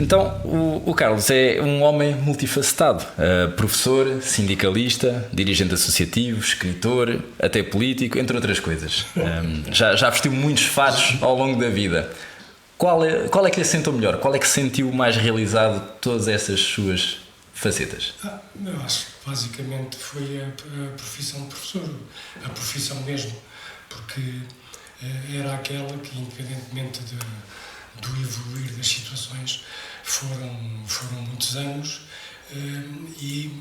Então, o Carlos é um homem multifacetado, professor, sindicalista, dirigente associativo, escritor, até político, entre outras coisas. Já vestiu muitos fatos ao longo da vida. Qual é que lhe sentou melhor? Qual é que se sentiu mais realizado de todas essas suas facetas? Eu acho que basicamente foi a profissão de professor, a profissão mesmo, porque era aquela que, independentemente do evoluir das situações, foram muitos anos, e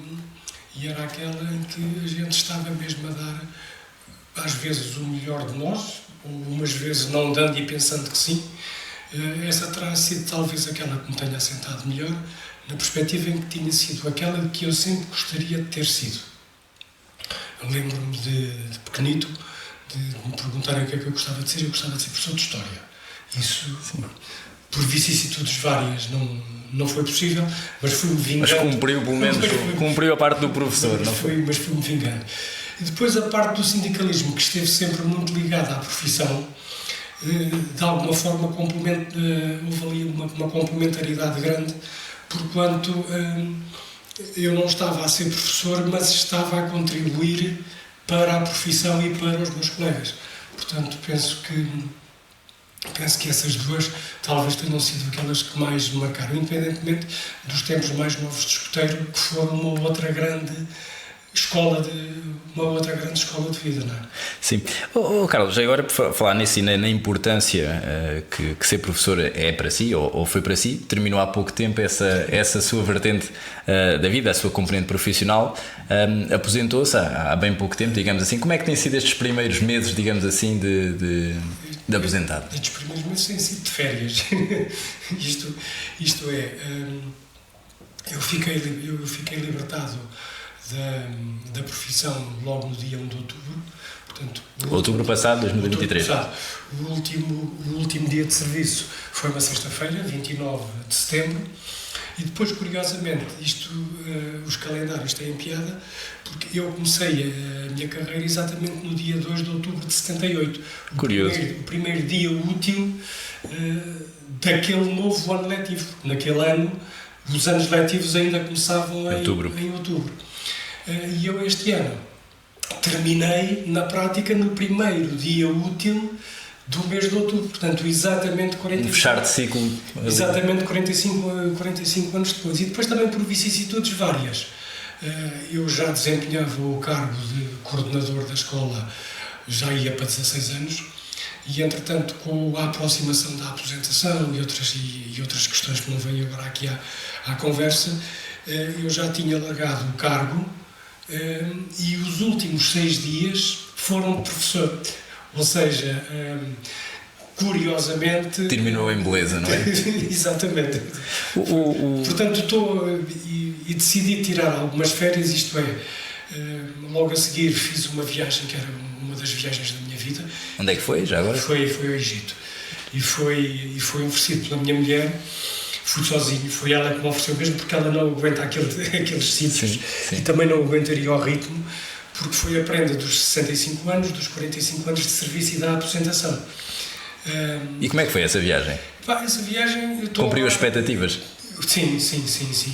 era aquela em que a gente estava mesmo a dar, às vezes, o melhor de nós, ou umas vezes não dando e pensando que sim. Essa terá sido talvez aquela que me tenha assentado melhor, na perspectiva em que tinha sido aquela que eu sempre gostaria de ter sido. Eu lembro-me de pequenito, de me perguntarem o que é que eu gostava de ser. Eu gostava de ser professor de História. Isso, sim, por vicissitudes várias, não foi possível, mas fui-me vingando. Mas cumpriu, pelo menos, cumpriu a parte do professor, não foi? Mas fui-me vingando. E depois a parte do sindicalismo, que esteve sempre muito ligada à profissão, de alguma forma houve ali uma complementaridade grande, porquanto eu não estava a ser professor, mas estava a contribuir para a profissão e para os meus colegas. Portanto, penso que essas duas talvez tenham sido aquelas que mais me marcaram, independentemente dos tempos mais novos de escoteiro, que foram uma outra grande escola de vida, não é? Sim. Carlos, agora por falar nisso e na importância que ser professor é para si, ou foi para si, terminou há pouco tempo essa sua vertente da vida, a sua componente profissional, aposentou-se há bem pouco tempo, digamos assim. Como é que têm sido estes primeiros meses, digamos assim, de aposentado? Estes primeiros meses têm sido de férias. Isto é, eu fiquei libertado da profissão logo no dia 1 de outubro. Portanto, outubro passado, 2023. O último dia de serviço foi uma sexta-feira, 29 de setembro, e depois, curiosamente, os calendários têm piada, porque eu comecei a minha carreira exatamente no dia 2 de outubro de 78. Curioso. O primeiro dia útil daquele novo ano letivo, porque naquele ano os anos letivos ainda começavam em outubro. E eu este ano terminei na prática no primeiro dia útil do mês de outubro, portanto exatamente 45, fechar de ciclo, exatamente 45 anos depois. E depois também por vicissitudes várias. Eu já desempenhava o cargo de coordenador da escola, já ia para 16 anos, e entretanto, com a aproximação da aposentação e outras questões que não vêm agora aqui à conversa, eu já tinha largado o cargo. E os últimos 6 dias foram de professor, ou seja, curiosamente... Terminou em beleza, não é? Exatamente. Portanto, decidi tirar algumas férias, isto é, logo a seguir fiz uma viagem que era uma das viagens da minha vida. Onde é que foi, já agora? Foi ao Egito, e foi oferecido pela minha mulher. Fui sozinho, foi ela que me ofereceu mesmo, porque ela não aguenta aqueles sítios, sim. E também não aguentaria o ritmo, porque foi a prenda dos 65 anos, dos 45 anos de serviço e da aposentação. E como é que foi essa viagem? Essa viagem... Cumpriu as expectativas? Sim.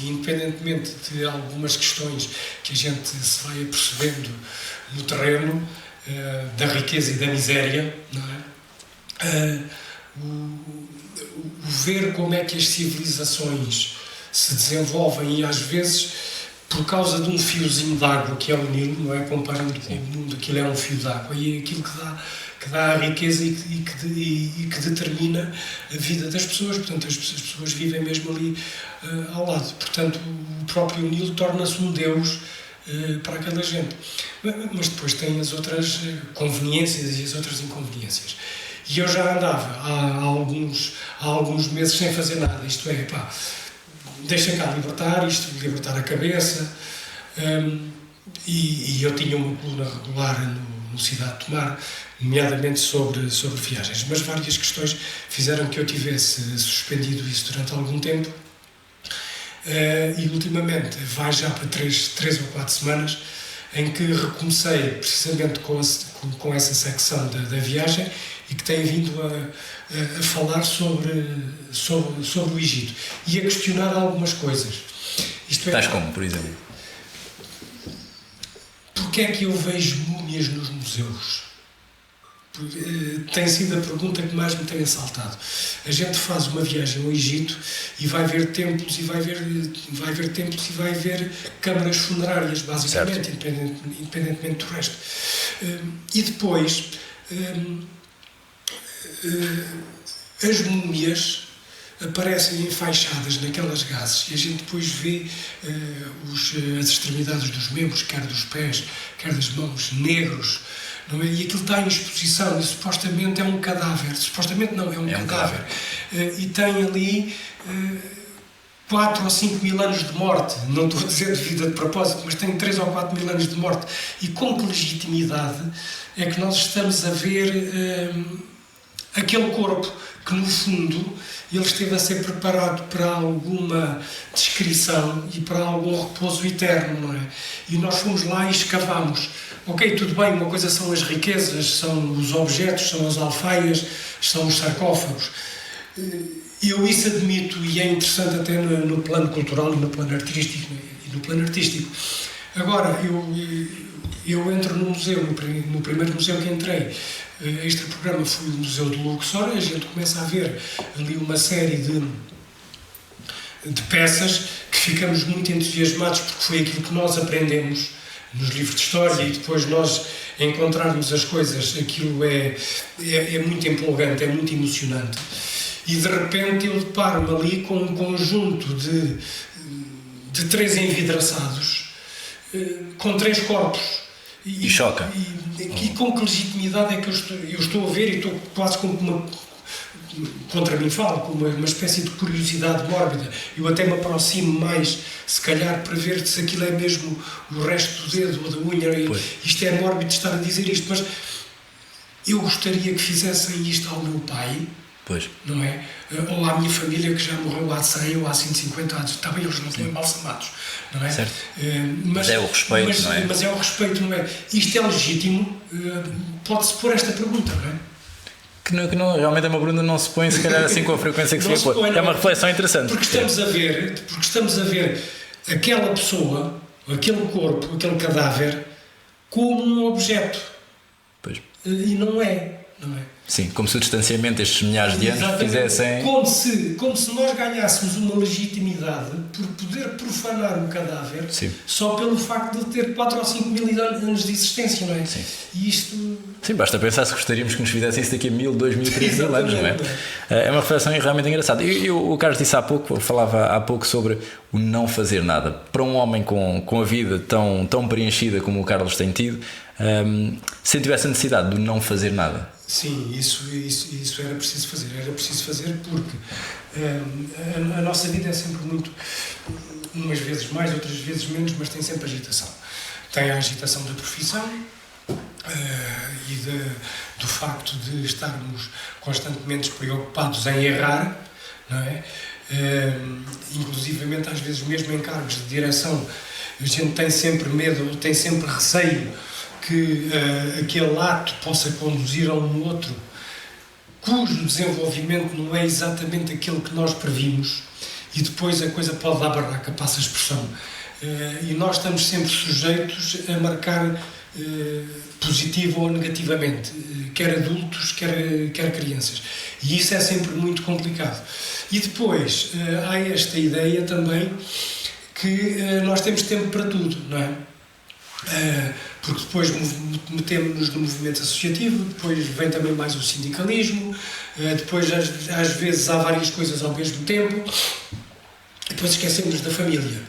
Independentemente de algumas questões que a gente se vai apercebendo no terreno, da riqueza e da miséria, não é? O ver como é que as civilizações se desenvolvem, e às vezes por causa de um fiozinho de água que é o Nilo, não é? Comparando com o mundo, aquilo é um fio de água, e é aquilo que dá a riqueza e que determina a vida das pessoas. Portanto, as pessoas vivem mesmo ali ao lado. Portanto, o próprio Nilo torna-se um deus para aquela gente. Mas depois tem as outras conveniências e as outras inconveniências. E eu já andava há alguns meses sem fazer nada, isto é, deixa cá libertar a cabeça, e eu tinha uma coluna regular no Cidade de Tomar, nomeadamente sobre viagens, mas várias questões fizeram que eu tivesse suspendido isso durante algum tempo, e ultimamente, vai já para 3 ou 4 semanas, em que recomecei precisamente com essa secção da viagem e que tem vindo a falar sobre o Egito e a questionar algumas coisas. Isto é, Tais como, por exemplo? Porque é que eu vejo múmias nos museus? Tem sido a pergunta que mais me tem assaltado. A gente faz uma viagem ao Egito e vai ver templos e vai ver câmaras funerárias, basicamente, independentemente do resto. E depois as múmias aparecem enfaixadas naquelas gases e a gente depois vê as extremidades dos membros, quer dos pés, quer das mãos, negros. Não é? E aquilo está em exposição e supostamente é um cadáver. Supostamente não, é um cadáver. E tem ali 4 ou 5 mil anos de morte. Não estou a dizer de vida de propósito, mas tem 3 ou 4 mil anos de morte. E com que legitimidade é que nós estamos a ver aquele corpo que, no fundo, ele esteve a ser preparado para alguma descrição e para algum repouso eterno, não é? E nós fomos lá e escavámos. Ok, tudo bem, uma coisa são as riquezas, são os objetos, são as alfaias, são os sarcófagos. Eu isso admito e é interessante até no plano cultural e no plano artístico. Agora, eu entro no museu, no primeiro museu que entrei, este programa foi o Museu de Luxor, a gente começa a ver ali uma série de peças que ficamos muito entusiasmados porque foi aquilo que nós aprendemos nos livros de história e depois nós encontrarmos as coisas, aquilo é muito empolgante, é muito emocionante. E de repente eu deparo-me ali com um conjunto de 3 envidraçados com 3 corpos. E choca. E com que legitimidade é que eu estou a ver e estou quase com contra mim falo, com uma espécie de curiosidade mórbida. Eu até me aproximo mais, se calhar, para ver se aquilo é mesmo o resto do dedo ou da unha. Isto é mórbido estar a dizer isto, mas eu gostaria que fizessem isto ao meu pai, pois. Não é? Ou à minha família que já morreu há 100 ou há 150 anos. Está bem, eles não estão embalsamados, não é? Certo. Mas é o respeito, não é? Mas é o respeito, não é? Isto é legítimo? Pode-se pôr esta pergunta, não é? Que não, realmente é uma pergunta que não se põe, se calhar, assim com a frequência que se põe. É uma reflexão interessante. Porque estamos a ver aquela pessoa, aquele corpo, aquele cadáver, como um objeto. Pois. E não é. Sim, como se o distanciamento destes milhares de anos fizessem... Como se nós ganhássemos uma legitimidade por poder profanar um cadáver. Sim. Só pelo facto de ter 4 ou 5 mil anos de existência, não é? Sim. E isto... Sim, basta pensar se gostaríamos que nos fizessem isso daqui a 1000, 2000, 3000 anos, não é? É uma reflexão realmente engraçada. O Carlos disse falava há pouco sobre o não fazer nada. Para um homem com a vida tão preenchida como o Carlos tem tido, sentiu essa necessidade de não fazer nada. Sim, isso era preciso fazer. Era preciso fazer porque a nossa vida é sempre muito, umas vezes mais, outras vezes menos, mas tem sempre agitação. Tem a agitação da profissão e do facto de estarmos constantemente preocupados em errar, não é? Inclusivamente, às vezes, mesmo em cargos de direção, a gente tem sempre medo, tem sempre receio que aquele ato possa conduzir a um outro cujo desenvolvimento não é exatamente aquele que nós previmos e depois a coisa pode dar barraca, passa a expressão. E nós estamos sempre sujeitos a marcar positivo ou negativamente, quer adultos, quer crianças. E isso é sempre muito complicado. E depois há esta ideia também que nós temos tempo para tudo, não é? Porque depois metemos-nos no movimento associativo, depois vem também mais o sindicalismo, depois às vezes há várias coisas ao mesmo tempo, depois esquecemos da família.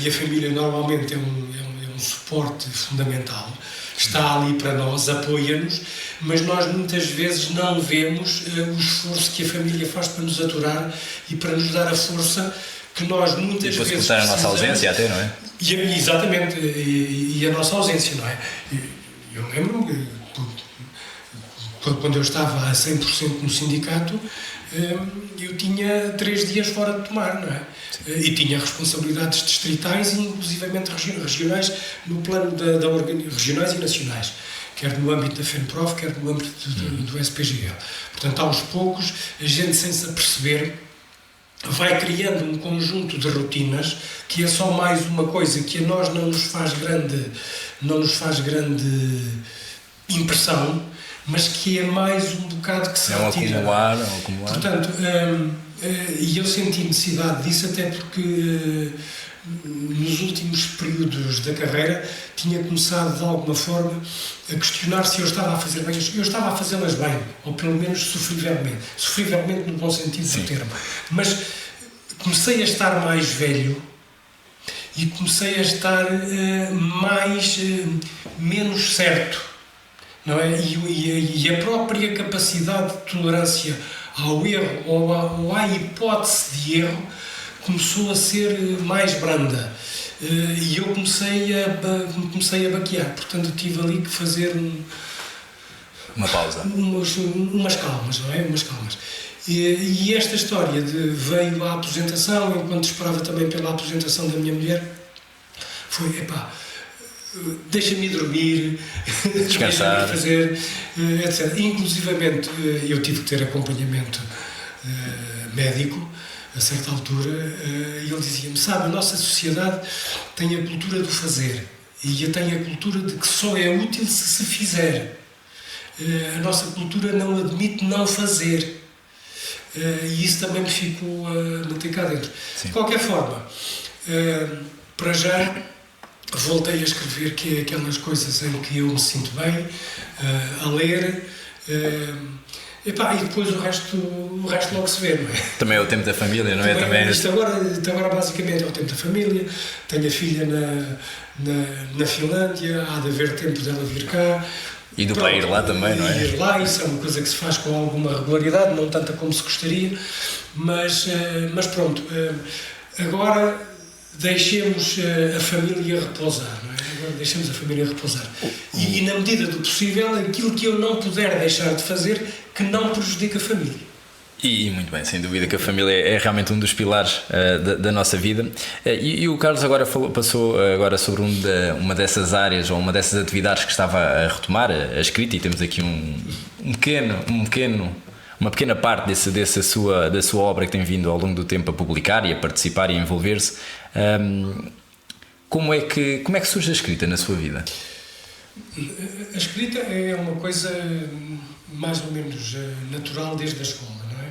E a família normalmente é um suporte fundamental, está ali para nós, apoia-nos, mas nós muitas vezes não vemos o esforço que a família faz para nos aturar e para nos dar a força que nós muitas vezes precisamos. A nossa ausência até, não é? Exatamente, e a nossa ausência, não é? Eu lembro-me, quando quando eu estava a 100% no sindicato, eu tinha 3 dias fora de tomar, não é? E tinha responsabilidades distritais e inclusivamente regionais no plano regionais e nacionais, quer no âmbito da FENPROF, quer no âmbito do SPGL. Portanto, aos poucos, a gente, sem se aperceber, vai criando um conjunto de rotinas que é só mais uma coisa que a nós não nos faz grande impressão, mas que é mais um bocado que se retira. Acumular. Portanto, e eu senti necessidade disso, até porque nos últimos períodos da carreira tinha começado de alguma forma a questionar se eu estava a fazer bem. Eu estava a fazê-las bem, ou pelo menos sofrivelmente no bom sentido do termo, mas comecei a estar mais velho e comecei a estar menos certo, não é? E a própria capacidade de tolerância ao erro ou à hipótese de erro começou a ser mais branda, e eu comecei a baquear. Portanto, eu tive ali que fazer uma pausa, umas calmas, não é? Umas calmas. E esta história veio à aposentação, enquanto esperava também pela aposentação da minha mulher, foi, deixa-me dormir, descansar, fazer, etc. Inclusivamente, eu tive que ter acompanhamento médico a certa altura, e ele dizia-me, sabe, a nossa sociedade tem a cultura do fazer e tem a cultura de que só é útil se fizer. A nossa cultura não admite não fazer. E isso também me ficou a meter cá dentro. Sim. De qualquer forma, para já voltei a escrever, que é aquelas coisas em que eu me sinto bem, a ler, e depois o resto logo se vê, não é? Também é o tempo da família, não é? Também isto agora basicamente é o tempo da família. Tenho a filha na Finlândia, há de haver tempo dela vir cá. E do pai ir lá também, não é? Ir lá, isso é uma coisa que se faz com alguma regularidade, não tanta como se gostaria, mas pronto, agora deixemos a família repousar, não é? Agora deixemos a família repousar. E na medida do possível, aquilo que eu não puder deixar de fazer, que não prejudique a família. E muito bem, sem dúvida que a família é realmente um dos pilares da nossa vida. E o Carlos agora passou agora sobre uma dessas áreas ou uma dessas atividades que estava a retomar, a escrita, e temos aqui uma pequena parte da sua obra que tem vindo ao longo do tempo a publicar e a participar e a envolver-se. Como é que surge a escrita na sua vida? A escrita é uma coisa mais ou menos natural desde a escola, não é?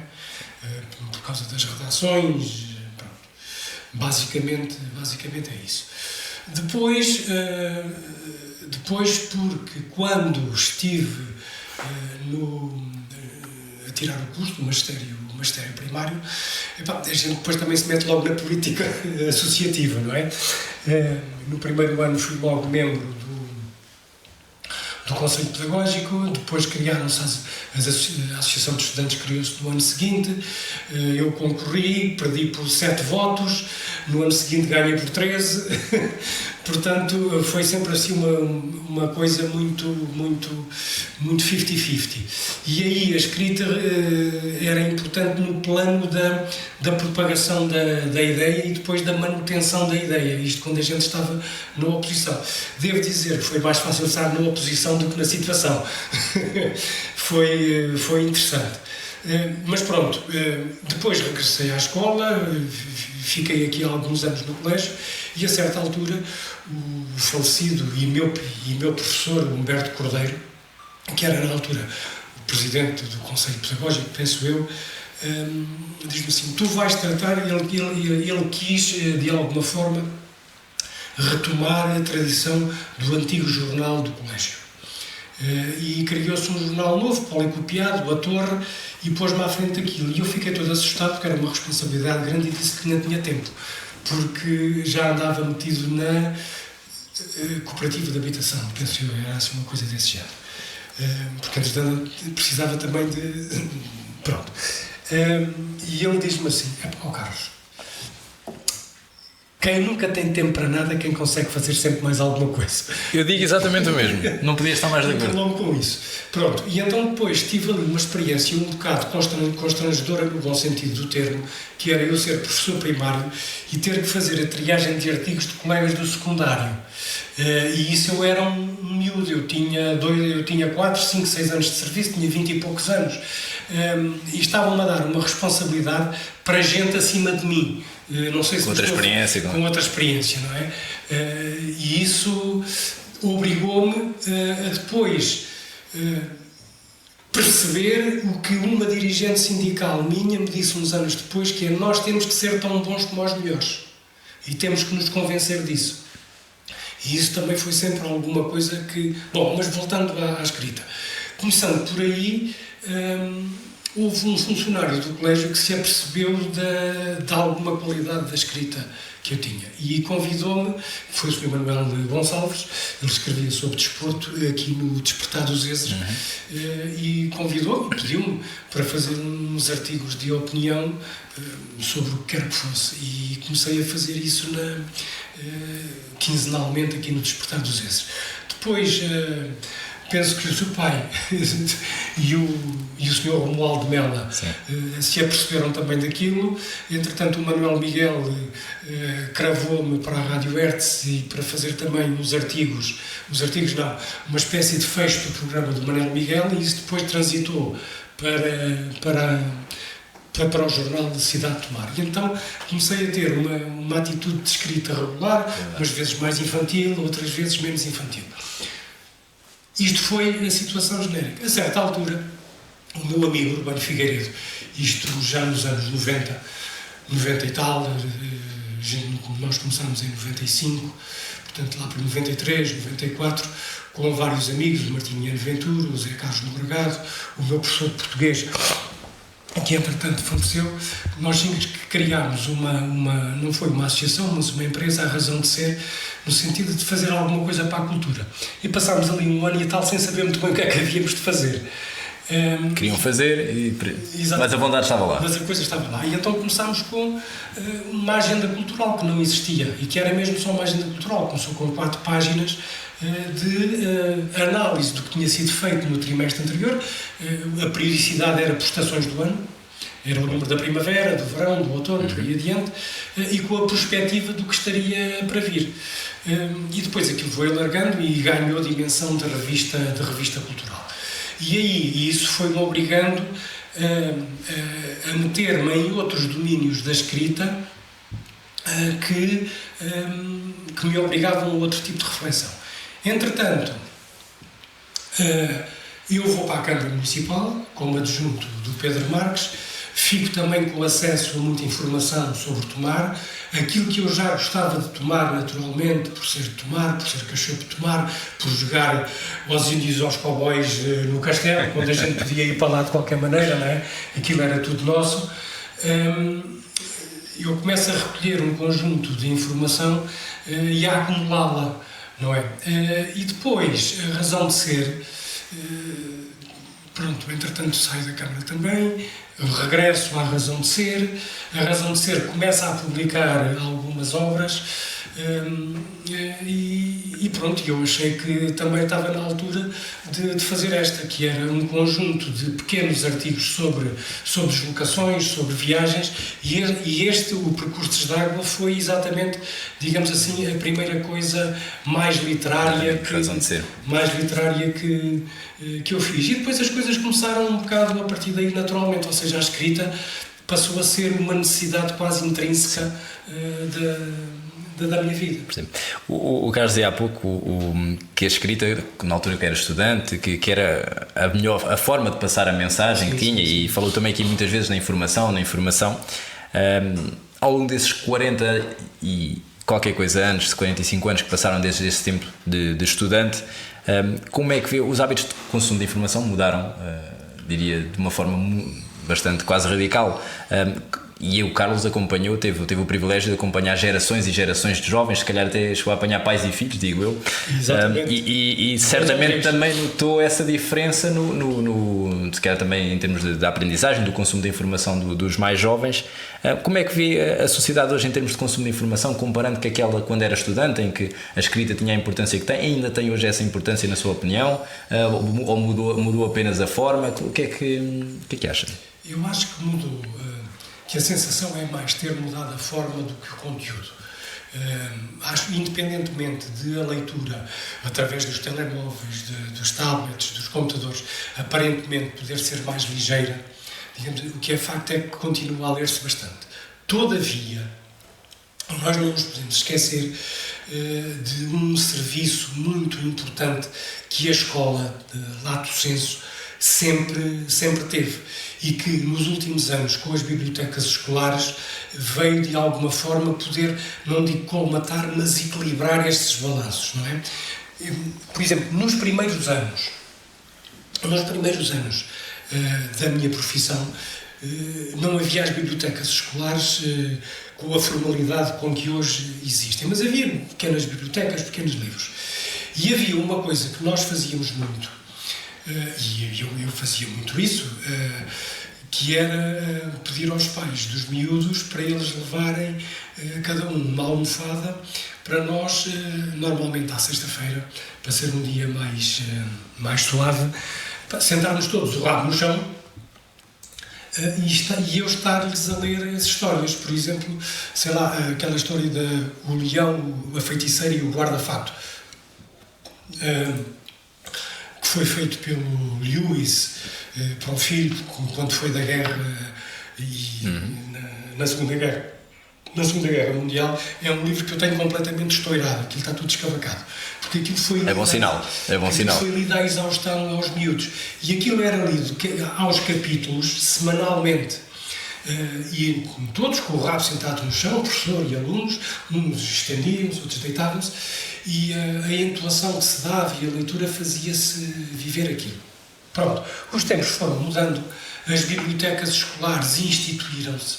Por causa das redações, pronto. Basicamente é isso. Depois porque quando estive a tirar o curso do magistério primário, a gente depois também se mete logo na política associativa, não é? No primeiro ano fui logo membro do Conselho Pedagógico, depois criaram-se a Associação de Estudantes, criou-se no ano seguinte, eu concorri, perdi por 7 votos, no ano seguinte ganhei por 13, portanto foi sempre assim uma coisa muito 50-50. E aí a escrita era importante no plano da propagação da ideia e depois da manutenção da ideia, isto quando a gente estava na oposição. Devo dizer que foi mais fácil estar na oposição do que na situação. Foi interessante. Mas pronto, depois regressei à escola, fiquei aqui há alguns anos no colégio e a certa altura o falecido e meu professor Humberto Cordeiro, que era na altura o presidente do Conselho Pedagógico, penso eu, diz-me assim, tu vais tratar, ele quis de alguma forma retomar a tradição do antigo jornal do colégio. E criou-se um jornal novo, policopiado, a Torre, e pôs-me à frente daquilo. E eu fiquei todo assustado, porque era uma responsabilidade grande, e disse que não tinha tempo, porque já andava metido na cooperativa de habitação, penso eu, era assim uma coisa desse género. Porque, entretanto, precisava também de... Pronto. E ele diz-me assim, Carlos, quem nunca tem tempo para nada é quem consegue fazer sempre mais alguma coisa. Eu digo exatamente o mesmo. Não podia estar mais de acordo. Muito longo com isso. Pronto, e então depois tive ali uma experiência um bocado constrangedora no bom sentido do termo, que era eu ser professor primário e ter que fazer a triagem de artigos de colegas do secundário. E isso eu era um miúdo, eu tinha 4, 5, 6 anos de serviço, tinha 20 e poucos anos. E estavam-me a dar uma responsabilidade para gente acima de mim. Não sei se com outra experiência, não é? E isso obrigou-me a depois perceber o que uma dirigente sindical minha me disse uns anos depois, que é: nós temos que ser tão bons como os melhores e temos que nos convencer disso. E isso também foi sempre alguma coisa que... Bom, mas voltando à escrita, começando por aí, houve um funcionário do colégio que se apercebeu de alguma qualidade da escrita que eu tinha e convidou-me. Foi o Sr. Manuel Gonçalves, ele escrevia sobre desporto aqui no Despertar dos Êxeres, e convidou-me, pediu-me para fazer uns artigos de opinião sobre o que quer que fosse, e comecei a fazer isso quinzenalmente aqui no Despertar dos Êxeres. Depois penso que o seu pai e o Sr. Romualdo Mela se aperceberam também daquilo. Entretanto, o Manuel Miguel cravou-me para a Rádio Hertz e para fazer também uma espécie de fecho do programa do Manuel Miguel, e isso depois transitou para o jornal de Cidade de Tomar. E então comecei a ter uma atitude de escrita regular, umas vezes mais infantil, outras vezes menos infantil. Isto foi a situação genérica. A certa altura, o meu amigo Urbano Figueiredo, isto já nos anos 90 e tal, nós começámos em 95, portanto lá para 93, 94, com vários amigos, o Martiniano Ventura, o Zé Carlos Lobregado, o meu professor de português, que entretanto faleceu. Nós criámos não foi uma associação, mas uma empresa, à razão de ser, no sentido de fazer alguma coisa para a cultura. E passámos ali um ano e tal sem saber muito bem o que é que havíamos de fazer. Queriam fazer, mas a vontade estava lá. Mas a coisa estava lá. E então começámos com uma agenda cultural que não existia, e que era mesmo só uma agenda cultural. Começou com 4 páginas de análise do que tinha sido feito no trimestre anterior. A periodicidade era por estações do ano, era o número da primavera, do verão, do outono, por aí adiante, e com a perspectiva do que estaria para vir. E depois aquilo foi alargando e ganhou a dimensão de revista cultural. E aí isso foi-me obrigando a meter-me em outros domínios da escrita que me obrigavam a outro tipo de reflexão. Entretanto, eu vou para a Câmara Municipal como adjunto do Pedro Marques, fico também com acesso a muita informação sobre Tomar, aquilo que eu já gostava de tomar naturalmente, por ser de Tomar, por ser cachopo de Tomar, por jogar aos índios, aos cowboys no castelo, quando a gente podia ir para lá de qualquer maneira, não é? Aquilo era tudo nosso. Eu começo a recolher um conjunto de informação e a acumulá-la, não é? E depois, a razão de ser, pronto, entretanto saio da Câmara também, eu regresso à razão de ser, a razão de ser começa a publicar algumas obras, e pronto, eu achei que também estava na altura de fazer esta, que era um conjunto de pequenos artigos sobre deslocações, sobre viagens, e o Percursos de Água foi exatamente, digamos assim, a primeira coisa mais literária que eu fiz. E depois as coisas começaram um bocado a partir daí naturalmente, ou seja, a escrita passou a ser uma necessidade quase intrínseca da minha vida. O Carlos dizia há pouco que a escrita, na altura que era estudante, que era a forma de passar a mensagem que tinha, e falou também aqui muitas vezes na informação. Ao longo desses 40 e qualquer coisa anos, 45 anos que passaram desde esse tempo de estudante, como é que vê os hábitos de consumo de informação mudaram, diria, de uma forma bastante quase radical, e o Carlos acompanhou, teve o privilégio de acompanhar gerações e gerações de jovens, se calhar até chegou a apanhar pais e filhos, digo eu. Exatamente. E certamente também notou essa diferença se calhar também em termos de aprendizagem, do consumo de informação dos mais jovens. Como é que vê a sociedade hoje em termos de consumo de informação, comparando com aquela quando era estudante, em que a escrita tinha a importância que tem, ainda tem hoje essa importância na sua opinião, ou mudou apenas a forma? O que é que acha? Eu acho que mudou, que a sensação é mais ter mudado a forma do que o conteúdo. Acho, independentemente de a leitura através dos telemóveis, dos tablets, dos computadores, aparentemente poder ser mais ligeira, digamos, o que é facto é que continua a ler-se bastante. Todavia, nós não nos podemos esquecer de um serviço muito importante que a escola, lato sensu, sempre teve, e que nos últimos anos, com as bibliotecas escolares, veio de alguma forma poder, não digo colmatar, mas equilibrar estes balanços, não é? Por exemplo, nos primeiros anos da minha profissão, não havia as bibliotecas escolares com a formalidade com que hoje existem, mas havia pequenas bibliotecas, pequenos livros. E havia uma coisa que nós fazíamos muito, e eu fazia muito isso, que era pedir aos pais dos miúdos para eles levarem cada um uma almofada para nós, normalmente à sexta-feira, para ser um dia mais suave, para sentarmos todos o rabo no chão e eu estar-lhes a ler as histórias. Por exemplo, sei lá, aquela história do leão, a feiticeira e o guarda-fato, que foi feito pelo Lewis para o filho, quando foi da guerra na Segunda Guerra Mundial. É um livro que eu tenho completamente estourado, aquilo está tudo escavacado. Porque aquilo foi bom sinal. Foi lido à exaustão aos miúdos. E aquilo era lido aos capítulos, semanalmente. E todos com o rabo sentado no chão, o professor e alunos, uns estendiam-se, outros deitavam-se, e a entoação que se dava e a leitura fazia-se viver aquilo. Pronto, os tempos foram mudando, as bibliotecas escolares instituíram-se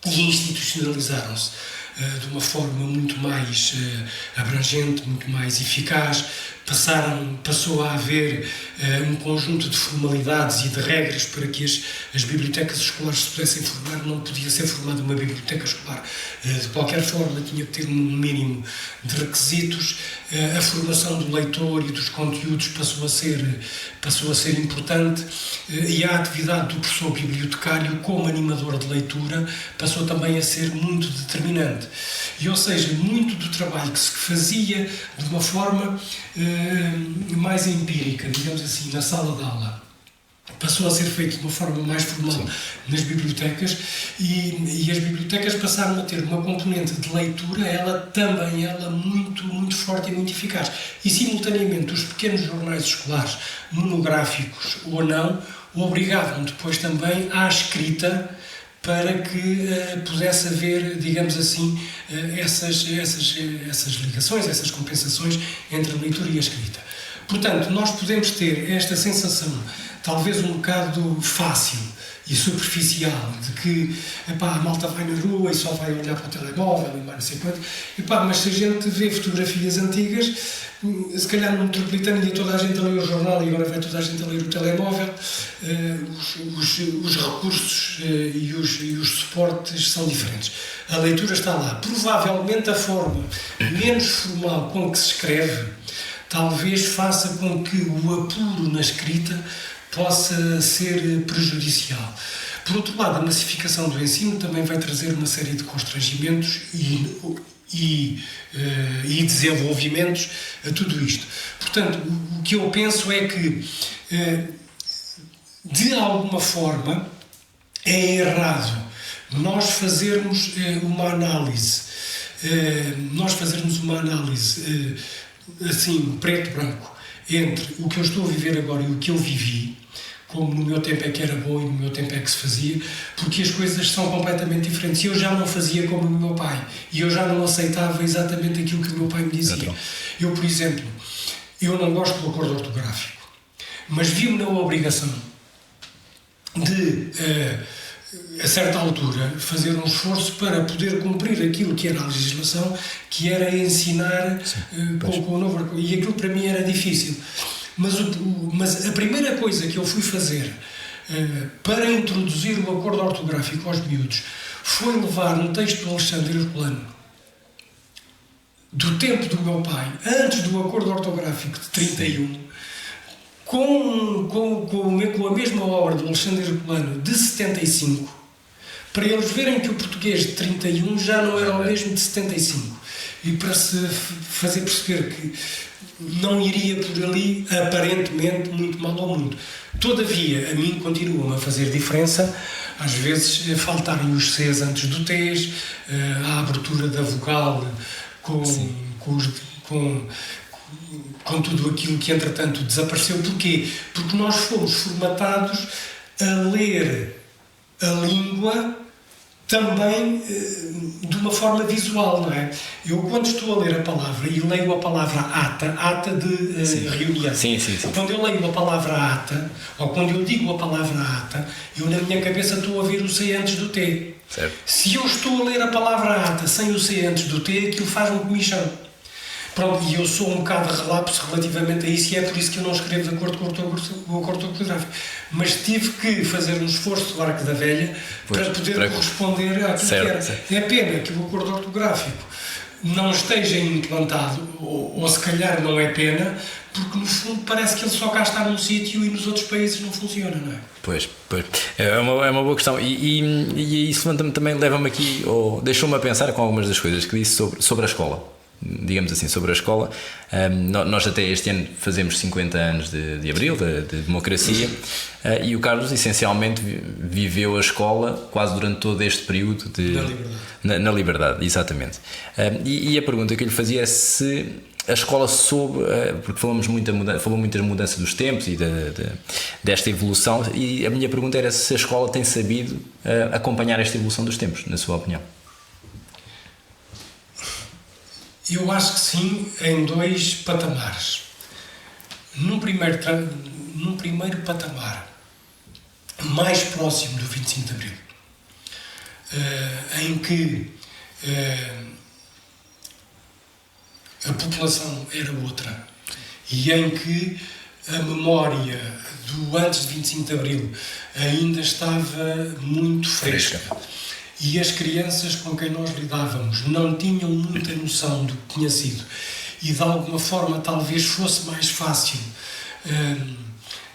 e institucionalizaram-se de uma forma muito mais abrangente, muito mais eficaz. Passou a haver um conjunto de formalidades e de regras para que as bibliotecas escolares se pudessem formar. Não podia ser formada uma biblioteca escolar de qualquer forma, tinha que ter um mínimo de requisitos. A formação do leitor e dos conteúdos passou a ser importante, e a atividade do professor bibliotecário como animador de leitura passou também a ser muito determinante. E, ou seja, muito do trabalho que se fazia de uma forma mais empírica, digamos assim, na sala de aula, passou a ser feito de uma forma mais formal. Sim. Nas bibliotecas, e as bibliotecas passaram a ter uma componente de leitura, ela muito, muito forte e muito eficaz. E, simultaneamente, os pequenos jornais escolares, monográficos ou não, obrigavam depois também à escrita, para que pudesse haver, digamos assim, essas ligações, essas compensações entre a leitura e a escrita. Portanto, nós podemos ter esta sensação, talvez um bocado fácil e superficial, de que a malta vai na rua e só vai olhar para o telemóvel e mais não sei quanto. Mas se a gente vê fotografias antigas, se calhar no metropolitano ia toda a gente a ler o jornal e agora vai toda a gente a ler o telemóvel. Os recursos e os suportes são diferentes. A leitura está lá. Provavelmente a forma menos formal com que se escreve talvez faça com que o apuro na escrita possa ser prejudicial. Por outro lado, a massificação do ensino também vai trazer uma série de constrangimentos e desenvolvimentos a tudo isto. Portanto, o que eu penso é que, de alguma forma, é errado nós fazermos uma análise, assim, preto-branco, entre o que eu estou a viver agora e o que eu vivi, como no meu tempo é que era bom e no meu tempo é que se fazia, porque as coisas são completamente diferentes. Eu já não fazia como o meu pai, e eu já não aceitava exatamente aquilo que o meu pai me dizia. Eu, por exemplo, eu não gosto do acordo ortográfico, mas vi-me na obrigação de a certa altura, fazer um esforço para poder cumprir aquilo que era a legislação, que era ensinar com o novo. E aquilo para mim era difícil. Mas a primeira coisa que eu fui fazer para introduzir o acordo ortográfico aos miúdos foi levar um texto do Alexandre Herculano, do tempo do meu pai, antes do acordo ortográfico de 31, com a mesma obra do Alexandre Herculano de 75, para eles verem que o português de 31 já não era o mesmo de 75, e para se fazer perceber que não iria por ali, aparentemente, muito mal ao mundo. Todavia, a mim continua-me a fazer diferença, às vezes, faltarem os Cs antes do Ts, a abertura da vogal com tudo aquilo que, entretanto, desapareceu. Porquê? Porque nós fomos formatados a ler a língua também de uma forma visual, não é? Eu, quando estou a ler a palavra e leio a palavra ata de reunião, quando eu leio a palavra ata, ou quando eu digo a palavra ata, eu na minha cabeça estou a ver o C antes do T. Certo. Se eu estou a ler a palavra ata sem o C antes do T, aquilo faz-me comichão. Pronto, e eu sou um bocado relapso relativamente a isso, e é por isso que eu não escrevo de acordo com o acordo ortográfico. Mas tive que fazer um esforço do arco da velha para poder corresponder àquilo que era. É pena que o acordo ortográfico não esteja implantado, ou se calhar não é pena, porque no fundo parece que ele só cá está num sítio e nos outros países não funciona, não é? Pois. É uma boa questão. E isso também leva-me aqui, ou deixou-me a pensar com algumas das coisas que disse sobre a escola. Digamos assim, sobre a escola. Nós até este ano fazemos 50 anos de abril, de democracia, e o Carlos essencialmente viveu a escola quase durante todo este período na liberdade, exatamente. E a pergunta que eu lhe fazia é se a escola soube, porque falou muitas mudanças dos tempos e desta evolução, e a minha pergunta era se a escola tem sabido acompanhar esta evolução dos tempos, na sua opinião. Eu acho que sim, em dois patamares. Num primeiro patamar, mais próximo do 25 de Abril, em que a população era outra e em que a memória do antes de 25 de Abril ainda estava muito fresca. E as crianças com quem nós lidávamos não tinham muita noção do que tinha sido. E de alguma forma talvez fosse mais fácil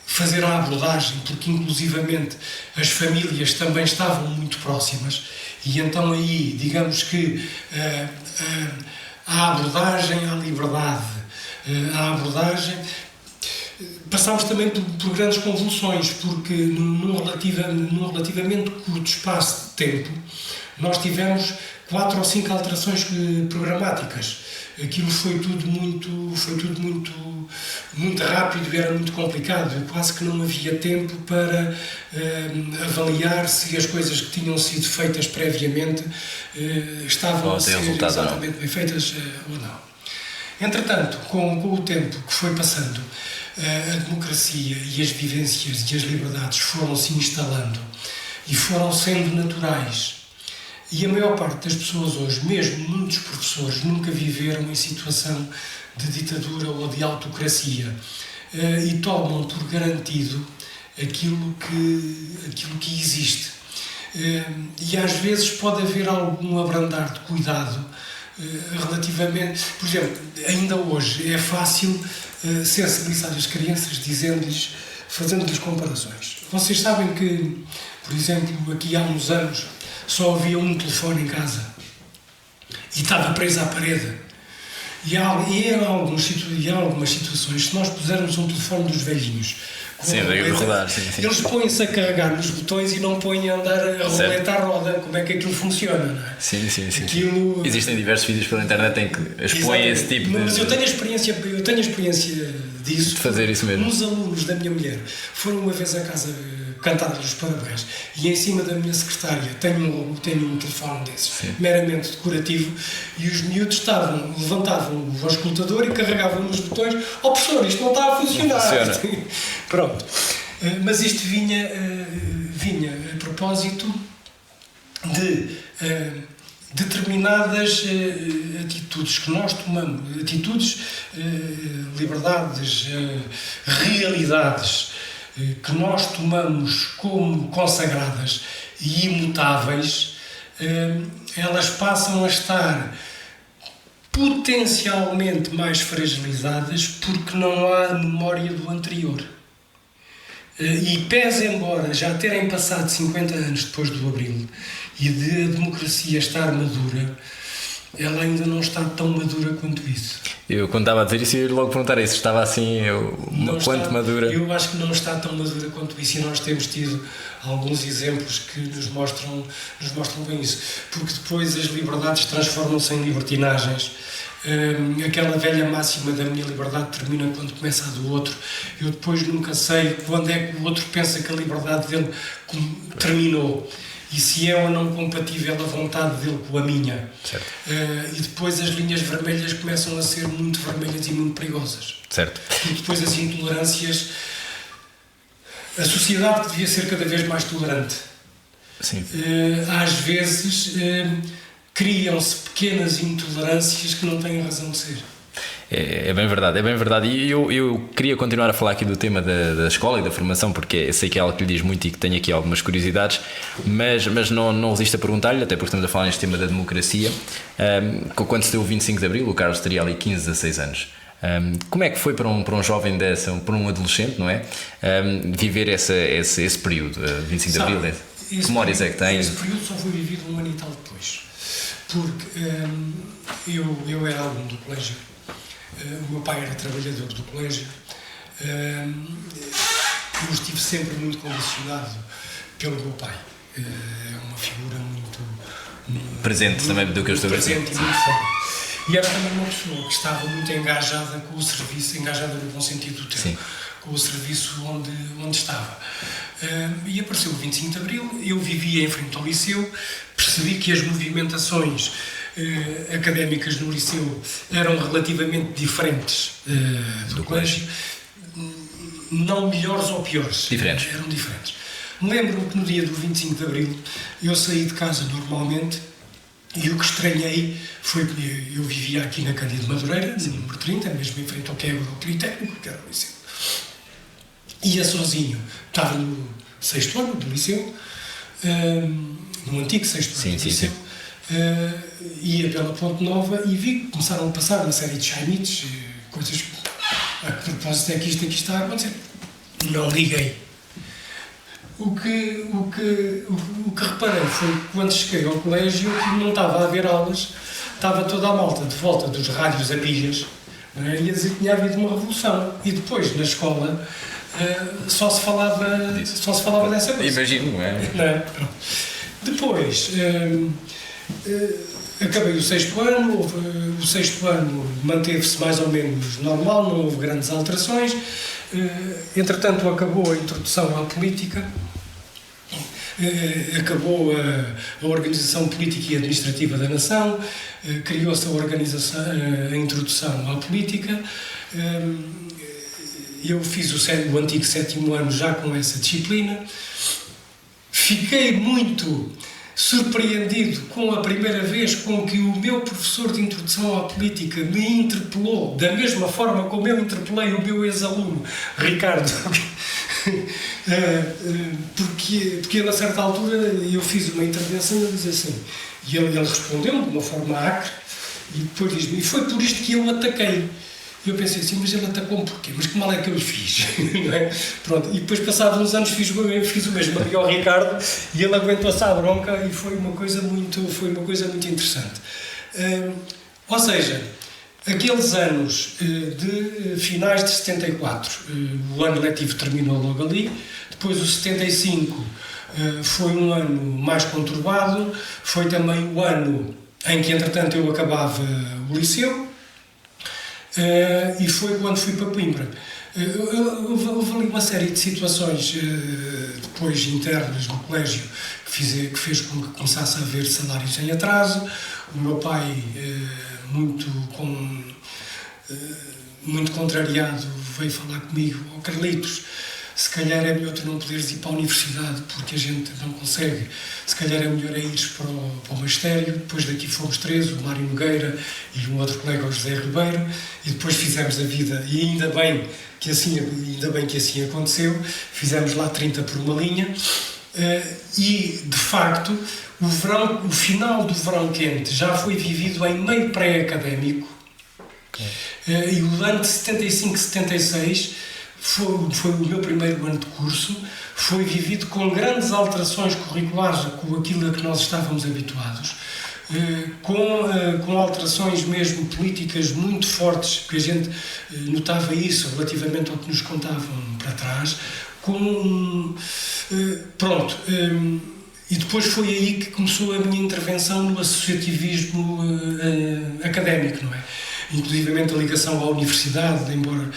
fazer a abordagem, porque inclusivamente as famílias também estavam muito próximas. E então aí, digamos que a abordagem à liberdade, a abordagem... Passámos também por grandes convulsões, porque num relativamente curto espaço de tempo nós tivemos 4 ou 5 alterações programáticas. Aquilo foi tudo muito rápido e era muito complicado. Quase que não havia tempo para avaliar se as coisas que tinham sido feitas previamente estavam a ser exatamente bem feitas ou não. Entretanto, com o tempo que foi passando, a democracia e as vivências e as liberdades foram se instalando e foram sendo naturais. E a maior parte das pessoas hoje, mesmo muitos professores, nunca viveram em situação de ditadura ou de autocracia e tomam por garantido aquilo que existe. E às vezes pode haver algum abrandar de cuidado relativamente... Por exemplo, ainda hoje é fácil sensibilizar as crianças fazendo-lhes comparações. Vocês sabem que, por exemplo, aqui há uns anos só havia um telefone em casa e estava preso à parede. E há algumas situações, se nós pusermos um telefone dos velhinhos, eles põem-se a carregar nos botões e não põem a andar a roletar a roda. Como é que aquilo funciona, não é? Sim. Existem diversos vídeos pela internet em que expõem esse tipo de... Mas eu tenho experiência disso. De fazer isso mesmo. Uns alunos da minha mulher foram uma vez a casa cantar-lhes os parabéns e em cima da minha secretária tenho um telefone desses, meramente decorativo, e os miúdos levantavam o auscultador e carregavam nos botões. Professor, isto não está a funcionar. Pronto. Mas isto vinha a propósito de determinadas atitudes que nós tomamos, liberdades, realidades que nós tomamos como consagradas e imutáveis, elas passam a estar potencialmente mais fragilizadas porque não há memória do anterior. E pese embora já terem passado 50 anos depois do Abril e de a democracia estar madura, ela ainda não está tão madura quanto isso. Eu, quando estava a dizer isso, ia logo perguntar isso. Estava assim, quanto madura? Eu acho que não está tão madura quanto isso, e nós temos tido alguns exemplos que nos mostram bem isso. Porque depois as liberdades transformam-se em libertinagens. Aquela velha máxima da minha liberdade termina quando começa a do outro. Eu depois nunca sei quando é que o outro pensa que a liberdade dele terminou. E se é ou não compatível a vontade dele com a minha. Certo. E depois as linhas vermelhas começam a ser muito vermelhas e muito perigosas. Certo. E depois as intolerâncias... A sociedade devia ser cada vez mais tolerante. Sim. Às vezes criam-se pequenas intolerâncias que não têm razão de ser. É bem verdade. E eu queria continuar a falar aqui do tema da escola e da formação, porque eu sei que é algo que lhe diz muito e que tenho aqui algumas curiosidades, mas não resisto a perguntar-lhe, até porque estamos a falar neste tema da democracia. Quando se deu o 25 de Abril, o Carlos teria ali 15, 16 anos. Como é que foi para um jovem para um adolescente, não é? Viver esse período, 25 de Abril? Que memórias é que tem? Esse período só foi vivido um ano e tal depois, porque eu era aluno do colégio. O meu pai era trabalhador do colégio. Eu estive sempre muito condicionado pelo meu pai. É uma figura muito presente também do que eu estou a ver. Presente e muito forte. E era também uma pessoa que estava muito engajada com o serviço, engajada no bom sentido do termo, sim, com o serviço onde estava. E apareceu o 25 de Abril, eu vivia em frente ao liceu, percebi que as movimentações académicas no liceu eram relativamente diferentes do colégio, não melhores ou piores, diferentes. Eram diferentes. Lembro-me que no dia do 25 de Abril eu saí de casa normalmente e o que estranhei foi que eu vivia aqui na Cândido Madureira, no número 30, mesmo em frente ao que é o Politécnico, que era o liceu. Ia sozinho, estava no 6º ano do liceu, no antigo 6º ano do liceu. Ia pela Ponte Nova e vi que começaram a passar uma série de chaimites, coisas que, a propósito, é que isto aqui está a acontecer. Não liguei. O que reparei foi que quando cheguei ao colégio não estava a haver aulas, estava toda a malta de volta dos rádios a pilhas, e a dizer que tinha havido uma revolução. E depois, na escola, só se falava dessa coisa. Imagino, não é? Não. Depois... acabei o 6º ano, o 6º ano manteve-se mais ou menos normal, não houve grandes alterações. Entretanto, acabou a introdução à política, acabou a organização política e administrativa da nação, criou-se a introdução à política. Eu fiz o antigo 7º ano já com essa disciplina. Fiquei muito surpreendido com a primeira vez com que o meu professor de introdução à política me interpelou da mesma forma como eu interpelei o meu ex-aluno, Ricardo. Porque a certa altura eu fiz uma intervenção e ele diz assim, e ele respondeu de uma forma acre, e depois diz-me, e foi por isto que eu ataquei. E eu pensei assim, mas ele atacou-me porquê? Mas que mal é que eu lhe fiz? Não é? Pronto. E depois, passados uns anos, fiz o mesmo ali ao Ricardo e ele aguentou-se à bronca e foi uma coisa muito interessante. Ou seja, aqueles anos de finais de 74, o ano letivo terminou logo ali, depois o 75 foi um ano mais conturbado, foi também o ano em que, entretanto, eu acabava o liceu. E foi quando fui para Coimbra. Houve ali uma série de situações depois internas no colégio que fez com que começasse a haver salários em atraso. O meu pai, muito contrariado, veio falar comigo: "Oh, Carlitos, se calhar é melhor tu não poderes ir para a universidade porque a gente não consegue, se calhar é melhor ires para o magistério. Depois daqui fomos três, o Mário Nogueira e um outro colega, o José Ribeiro, e depois fizemos a vida, e ainda bem que assim aconteceu, fizemos lá 30 por uma linha, e de facto o final do verão quente já foi vivido em meio pré-académico. E o ano de 75-76 foi o meu primeiro ano de curso, foi vivido com grandes alterações curriculares com aquilo a que nós estávamos habituados, com alterações mesmo políticas muito fortes, porque a gente notava isso relativamente ao que nos contavam para trás, e depois foi aí que começou a minha intervenção no associativismo académico, não é? Inclusivamente a ligação à universidade, embora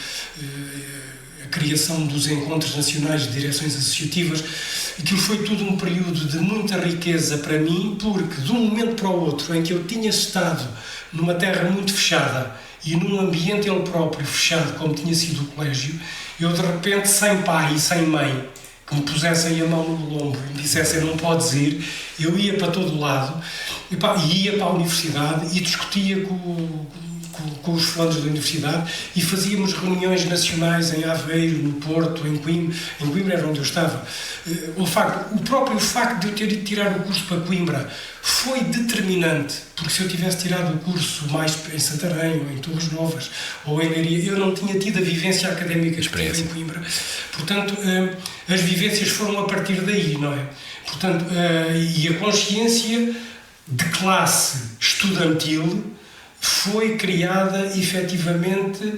a criação dos encontros nacionais de direções associativas. Aquilo foi tudo um período de muita riqueza para mim, porque de um momento para o outro em que eu tinha estado numa terra muito fechada e num ambiente ele próprio fechado, como tinha sido o colégio, eu de repente, sem pai e sem mãe, que me pusessem a mão no lombo e me dissessem não podes ir, eu ia para todo lado, e ia para a universidade e discutia com os fulanos da universidade e fazíamos reuniões nacionais em Aveiro, no Porto, em Coimbra era onde eu estava. O próprio facto de eu ter ido tirar o curso para Coimbra foi determinante, porque se eu tivesse tirado o curso mais em Santarém, ou em Torres Novas, ou em Leiria, eu não tinha tido a vivência académica que tive em Coimbra. Portanto, as vivências foram a partir daí, não é? Portanto, e a consciência de classe estudantil foi criada efetivamente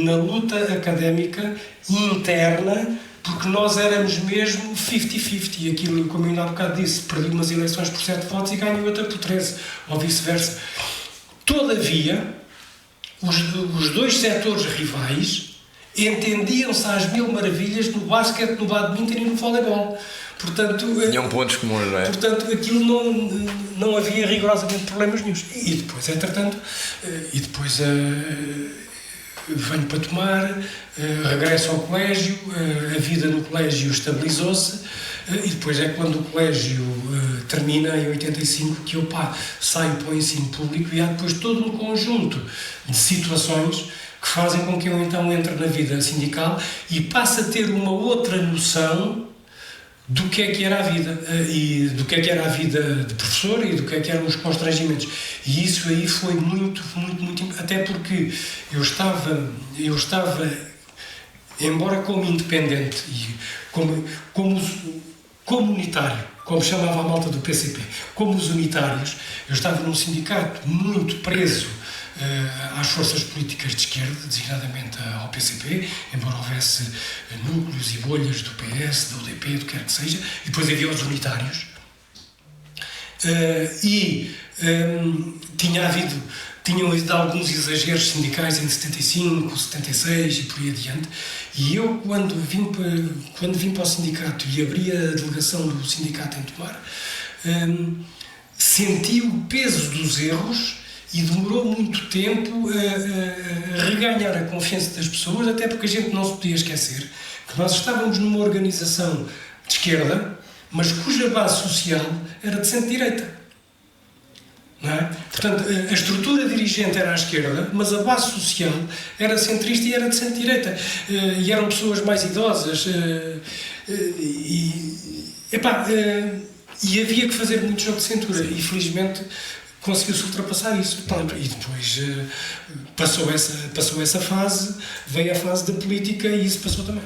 na luta académica interna, porque nós éramos mesmo 50-50, aquilo, como eu ainda há bocado disse, perdi umas eleições por 7 votos e ganhei outra por 13, ou vice-versa. Todavia, os dois setores rivais entendiam-se às mil maravilhas no basquete, no badminton e no voleibol. Portanto, tinham pontos comuns, não é? Portanto, aquilo não havia rigorosamente problemas nenhums. E depois, entretanto, venho para Tomar, regresso ao colégio, a vida no colégio estabilizou-se, e depois é quando o colégio termina, em 85, que eu saio para o ensino público, e há depois todo um conjunto de situações que fazem com que eu então entre na vida sindical e passe a ter uma outra noção do que é que era a vida, e do que é que era a vida de professor e do que é que eram os constrangimentos. E isso aí foi muito, muito, muito... Até porque eu estava embora como independente e como unitário, como chamava a malta do PCP, como os unitários, eu estava num sindicato muito preso às forças políticas de esquerda, designadamente ao PCP, embora houvesse núcleos e bolhas do PS, da UDP, do que quer que seja, e depois havia os unitários. Tinham havido alguns exageros sindicais em 75, 76 e por aí adiante, e eu, quando vim para o sindicato e abri a delegação do sindicato em Tomar, senti o peso dos erros e demorou muito tempo a reganhar a confiança das pessoas, até porque a gente não se podia esquecer que nós estávamos numa organização de esquerda, mas cuja base social era de centro-direita. Não é? Portanto, a estrutura dirigente era à esquerda, mas a base social era centrista e era de centro-direita. E eram pessoas mais idosas. E havia que fazer muito jogo de cintura. E felizmente conseguiu-se ultrapassar isso. Pronto, e depois passou essa fase, veio a fase da política e isso passou também.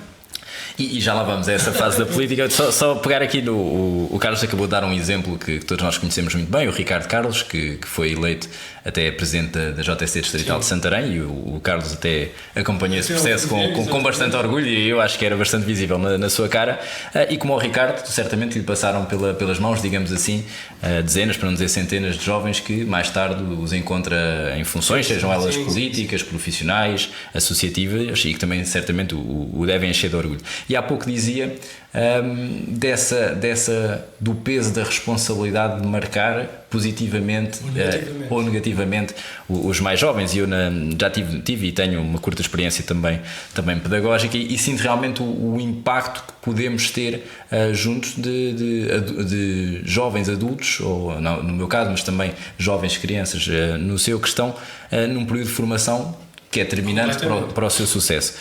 E já lá vamos a essa fase da política. Só pegar aqui o Carlos acabou de dar um exemplo que todos nós conhecemos muito bem, o Ricardo Carlos, que foi eleito até presidente da JST Distrital de Santarém, e o Carlos até acompanhou esse processo com bastante orgulho, e eu acho que era bastante visível na sua cara. E como o Ricardo, certamente lhe passaram pelas mãos, digamos assim, dezenas, para não dizer centenas de jovens que mais tarde os encontra em funções, sejam elas políticas, profissionais, associativas, e que também certamente o devem encher de orgulho. E há pouco dizia do peso da responsabilidade de marcar positivamente ou negativamente os mais jovens. E eu já tive e tenho uma curta experiência também pedagógica e sinto realmente o impacto que podemos ter juntos de jovens adultos, ou não, no meu caso, mas também jovens crianças no seu, que estão num período de formação que é determinante para o seu sucesso.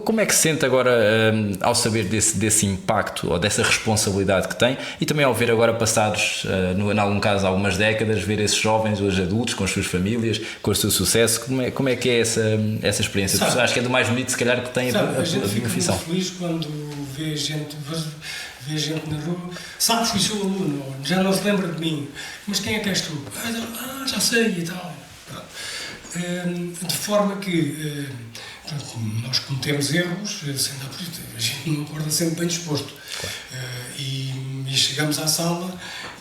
Como é que se sente agora ao saber desse impacto ou dessa responsabilidade que tem, e também ao ver agora passados, em algum caso, algumas décadas, ver esses jovens, hoje adultos, com as suas famílias, com o seu sucesso? Como é que é essa experiência? Acho que é do mais bonito, se calhar, que tem a gente fica muito feliz quando vê gente na rua. Sabe, fui seu aluno, já não se lembra de mim, mas quem é que és tu? Já sei e tal. De forma que nós cometemos erros, sendo a gente não acorda sempre bem disposto. Claro. E chegamos à sala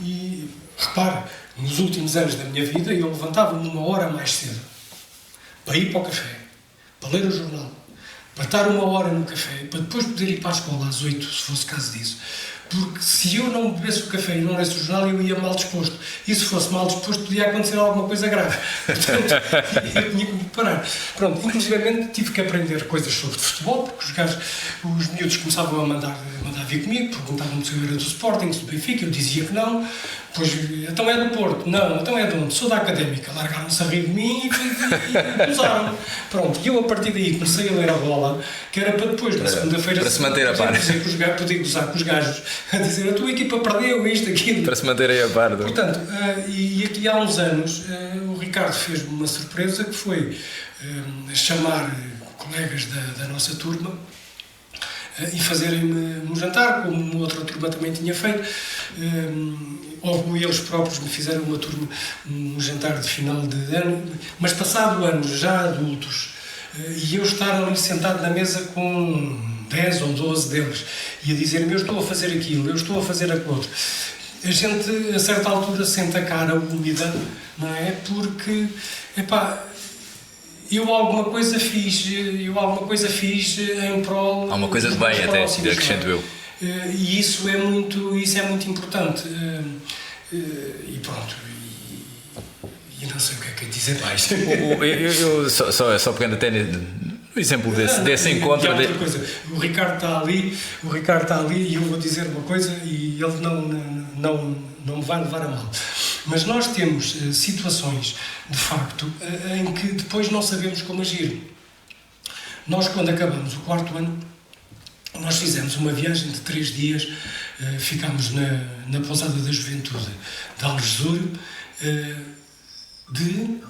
e, repare, nos últimos anos da minha vida eu levantava-me 1 hora mais cedo para ir para o café, para ler o jornal, para estar 1 hora no café, para depois poder ir para a escola às 8, se fosse caso disso. Porque se eu não bebesse o café e não lesse o jornal, eu ia mal disposto. E se fosse mal disposto, podia acontecer alguma coisa grave. Portanto, eu tinha que me preparar. Pronto, inclusivamente tive que aprender coisas sobre futebol, porque os miúdos começavam a mandar vir comigo, perguntavam-me se eu era do Sporting, se do Benfica, eu dizia que não. Pois, então é do Porto? Não, então é de onde? Sou da Académica. Largaram-se a rir de mim e usaram-me. Pronto, e eu a partir daí comecei a ler a bola, que era para depois, na segunda-feira, para se manter a par. Poder gozar com os gajos, a dizer, a tua equipa perdeu isto, aquilo. Para se manterem a par. Portanto, e aqui há uns anos, o Ricardo fez-me uma surpresa, que foi chamar colegas da nossa turma e fazerem-me um jantar, como outra turma também tinha feito, ou eles próprios me fizeram um jantar de final de ano, mas passado anos, já adultos, e eu estar ali sentado na mesa com 10 ou 12 deles, e a dizer-me, eu estou a fazer aquilo, eu estou a fazer aquilo outro. A gente, a certa altura, sente a cara úmida, não é? Porque, eu alguma coisa fiz em prol... Há uma coisa de bem até, acrescento eu. E isso é muito importante. E pronto, e não sei o que é que dizer mais. Eu só pegando até no exemplo desse encontro... Outra coisa, o Ricardo está ali e eu vou dizer uma coisa e ele não me vai levar a mal. Mas nós temos situações, de facto, em que depois não sabemos como agir. Nós, quando acabamos o 4º ano, nós fizemos uma viagem de 3 dias, ficámos na Pousada da Juventude de Algesur, de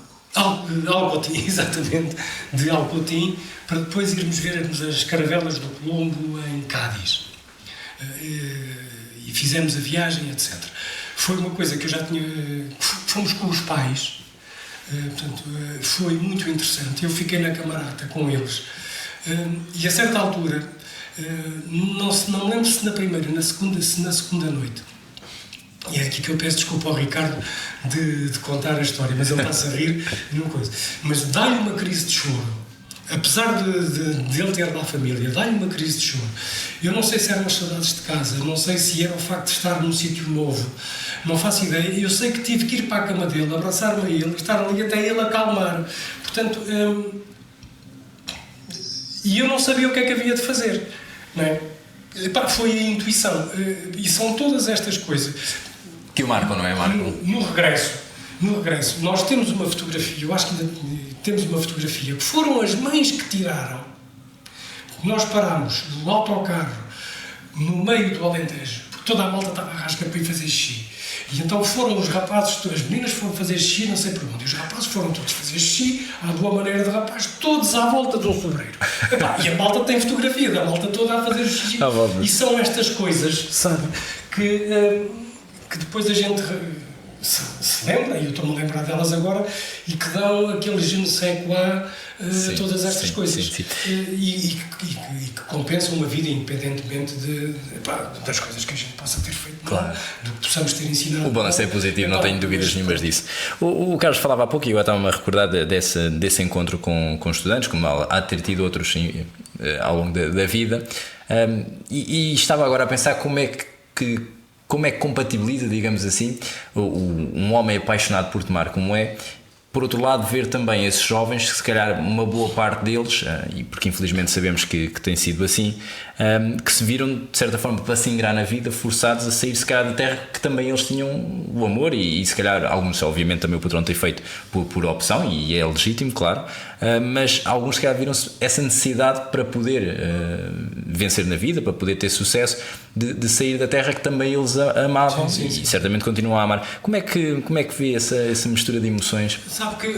Alcotim, exatamente, de Alcotim, para depois irmos vermos as caravelas do Colombo em Cádiz. E fizemos a viagem, etc. Foi uma coisa que eu já tinha... Fomos com os pais, portanto, foi muito interessante. Eu fiquei na camarata com eles. E a certa altura, não me lembro se na primeira, se na segunda noite. E é aqui que eu peço desculpa ao Ricardo de contar a história, mas ele está-se a rir, não coisa. Mas dá-lhe uma crise de choro. Apesar de ele ter lá a família, dá-lhe uma crise de choro. Eu não sei se eram as saudades de casa, não sei se era o facto de estar num sítio novo, não faço ideia. Eu sei que tive que ir para a cama dele, abraçar-me a ele, estar ali até ele acalmar. Portanto, e eu não sabia o que é que havia de fazer, não é? Foi a intuição. E são todas estas coisas que o marcam, não é, Marco? No regresso, nós temos uma fotografia, eu acho que ainda temos uma fotografia, que foram as mães que tiraram. Nós parámos no autocarro, no meio do Alentejo, porque toda a malta estava à rasca para ir fazer xixi. E então foram os rapazes, as meninas foram fazer xixi, não sei por onde, e os rapazes foram todos fazer xixi, à boa maneira de rapaz, todos à volta de um sobreiro. E a malta tem fotografia da malta toda a fazer xixi. E são estas coisas, sabe, que depois a gente se lembra, e eu estou-me a lembrar delas agora, e que dão aquele je ne sais quoi a todas estas coisas. Sim. E que compensam uma vida independentemente das coisas que a gente possa ter feito, claro, do que possamos ter ensinado. O balanço é positivo, não tenho dúvidas nenhumas disso. O Carlos falava há pouco, e eu estava-me a recordar desse encontro com estudantes, como há de ter tido outros ao longo da vida. E estava agora a pensar como é que compatibiliza, digamos assim, um homem apaixonado por tomar como é. Por outro lado, ver também esses jovens, que se calhar uma boa parte deles, e porque infelizmente sabemos que tem sido assim, que se viram de certa forma para se ingrar na vida, forçados a sair se calhar da terra que também eles tinham o amor e se calhar alguns obviamente também o patrão tem feito por opção e é legítimo, claro, mas alguns se calhar viram-se essa necessidade para poder vencer na vida, para poder ter sucesso, de sair da terra que também eles amavam. Sim. E certamente continuam a amar. Como é que vê essa mistura de emoções? Sabe que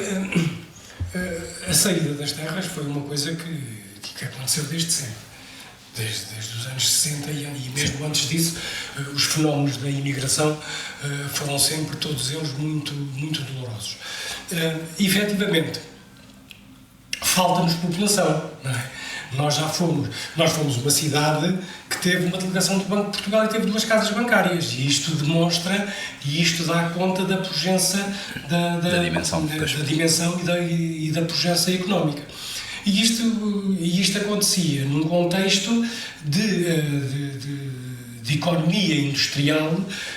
a saída das terras foi uma coisa que aconteceu desde sempre. Desde os anos 60 e mesmo antes disso, os fenómenos da imigração foram sempre, todos eles, muito, muito dolorosos. Efetivamente, falta-nos população, não é? Nós fomos uma cidade que teve uma delegação do Banco de Portugal e teve 2 casas bancárias, e isto demonstra, e isto dá conta da pujança da dimensão e da pujança económica. E isto acontecia num contexto de economia industrial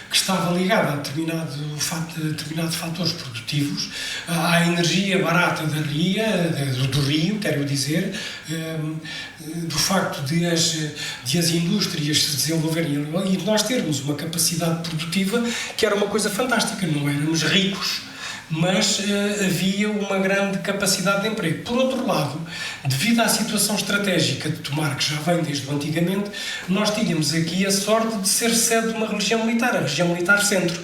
que estava ligada a determinados fatores produtivos, à energia barata do rio, quero dizer, do facto de as indústrias se desenvolverem e de nós termos uma capacidade produtiva que era uma coisa fantástica. Não éramos ricos, mas havia uma grande capacidade de emprego. Por outro lado, devido à situação estratégica de Tomar, que já vem desde antigamente, nós tínhamos aqui a sorte de ser sede de uma região militar, a região militar centro.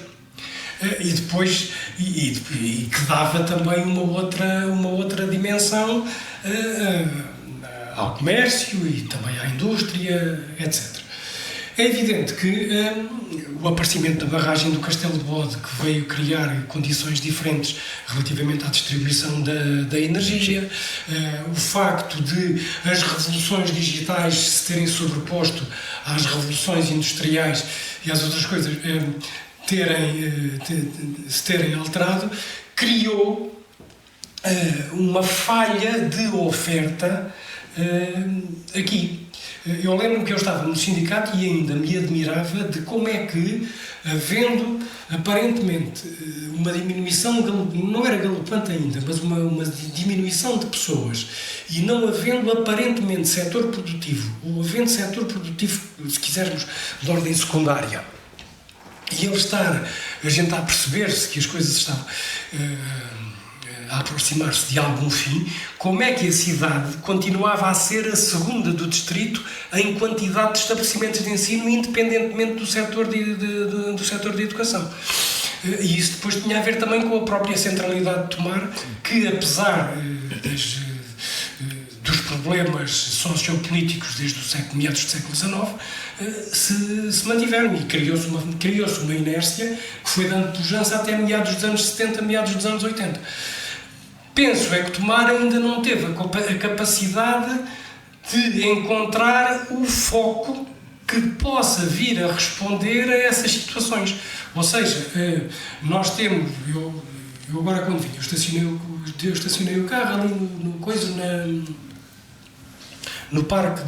E depois, e que dava também uma outra dimensão ao comércio e também à indústria, etc. É evidente que o aparecimento da barragem do Castelo de Bode, que veio criar condições diferentes relativamente à distribuição da energia, o facto de as revoluções digitais se terem sobreposto às revoluções industriais e às outras coisas se terem alterado, criou uma falha de oferta aqui. Eu lembro-me que eu estava no sindicato e ainda me admirava de como é que, havendo aparentemente uma diminuição, não era galopante ainda, mas uma diminuição de pessoas, e não havendo aparentemente setor produtivo, ou havendo setor produtivo, se quisermos, de ordem secundária, e ele a gente a perceber-se que as coisas estavam a aproximar-se de algum fim, como é que a cidade continuava a ser a segunda do distrito em quantidade de estabelecimentos de ensino, independentemente do setor de educação. E isso depois tinha a ver também com a própria centralidade de Tomar, que apesar dos problemas sociopolíticos desde meados do século XIX, se mantiveram e criou-se uma inércia que foi dando pujança até meados dos anos 70, meados dos anos 80. Penso é que Tomar ainda não teve a capacidade de encontrar o foco que possa vir a responder a essas situações. Ou seja, nós temos... Eu agora quando vim, eu estacionei o carro ali no parque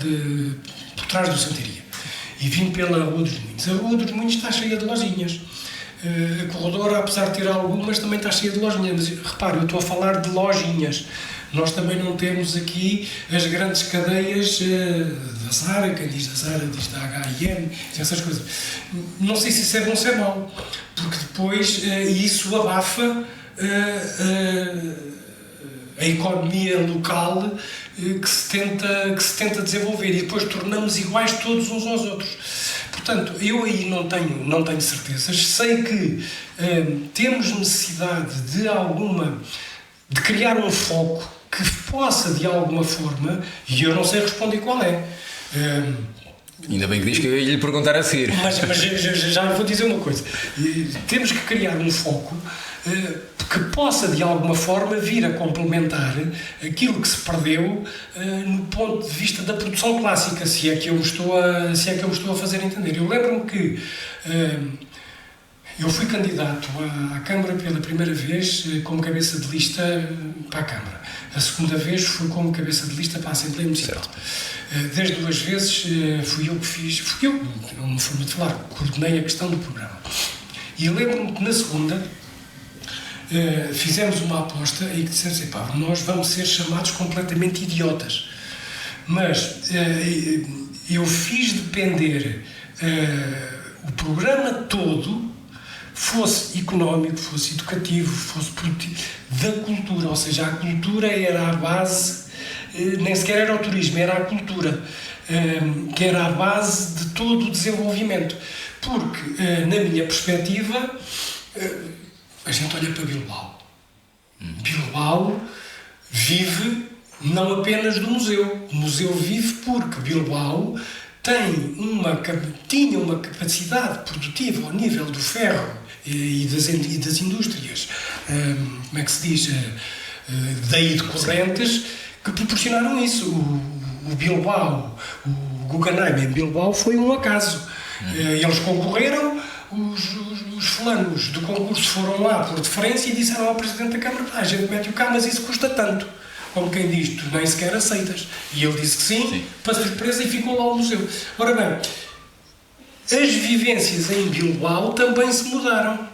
por trás do Santaria e vim pela Rua dos Moinhos. A Rua dos Moinhos está cheia de lojinhas. A corredora, apesar de ter algumas, também está cheia de lojinhas. Mas repare, eu estou a falar de lojinhas. Nós também não temos aqui as grandes cadeias da Zara, quem diz da Zara diz da H&M, essas coisas. Não sei se isso é bom ou se é mau, porque depois isso abafa a economia local que se tenta desenvolver e depois tornamos iguais todos uns aos outros. Portanto, eu aí não tenho certezas. Sei que temos necessidade de criar um foco que possa, de alguma forma, e eu não sei responder qual é. Ainda bem que diz que eu ia lhe perguntar a seguir. Mas já vou dizer uma coisa. Temos que criar um foco que possa, de alguma forma, vir a complementar aquilo que se perdeu no ponto de vista da produção clássica, se é que eu me estou a fazer entender. Eu lembro-me que eu fui candidato à Câmara pela primeira vez como cabeça de lista para a Câmara. A segunda vez fui como cabeça de lista para a Assembleia Municipal. Das duas vezes fui eu, uma forma de falar, coordenei a questão do programa. E lembro-me que na segunda fizemos uma aposta e que dissemos, nós vamos ser chamados completamente idiotas. Mas eu fiz depender o programa todo, fosse económico, fosse educativo, fosse produtivo, da cultura. Ou seja, a cultura era a base, nem sequer era o turismo, era a cultura, que era a base de todo o desenvolvimento. Porque, na minha perspectiva, a gente olha para Bilbao. Bilbao vive não apenas do museu. O museu vive porque Bilbao tinha uma capacidade produtiva ao nível do ferro e das indústrias, como é que se diz, daí decorrentes, que proporcionaram isso. O Bilbao, o Guggenheim em Bilbao foi um acaso. Eles concorreram, os fulanos do concurso foram lá por deferência e disseram ao Presidente da Câmara, a gente mete-o cá, mas isso custa tanto. Como quem diz, tu nem sequer aceitas. E ele disse que sim, para surpresa, e ficou lá o museu. Ora bem, as vivências em Bilbao também se mudaram.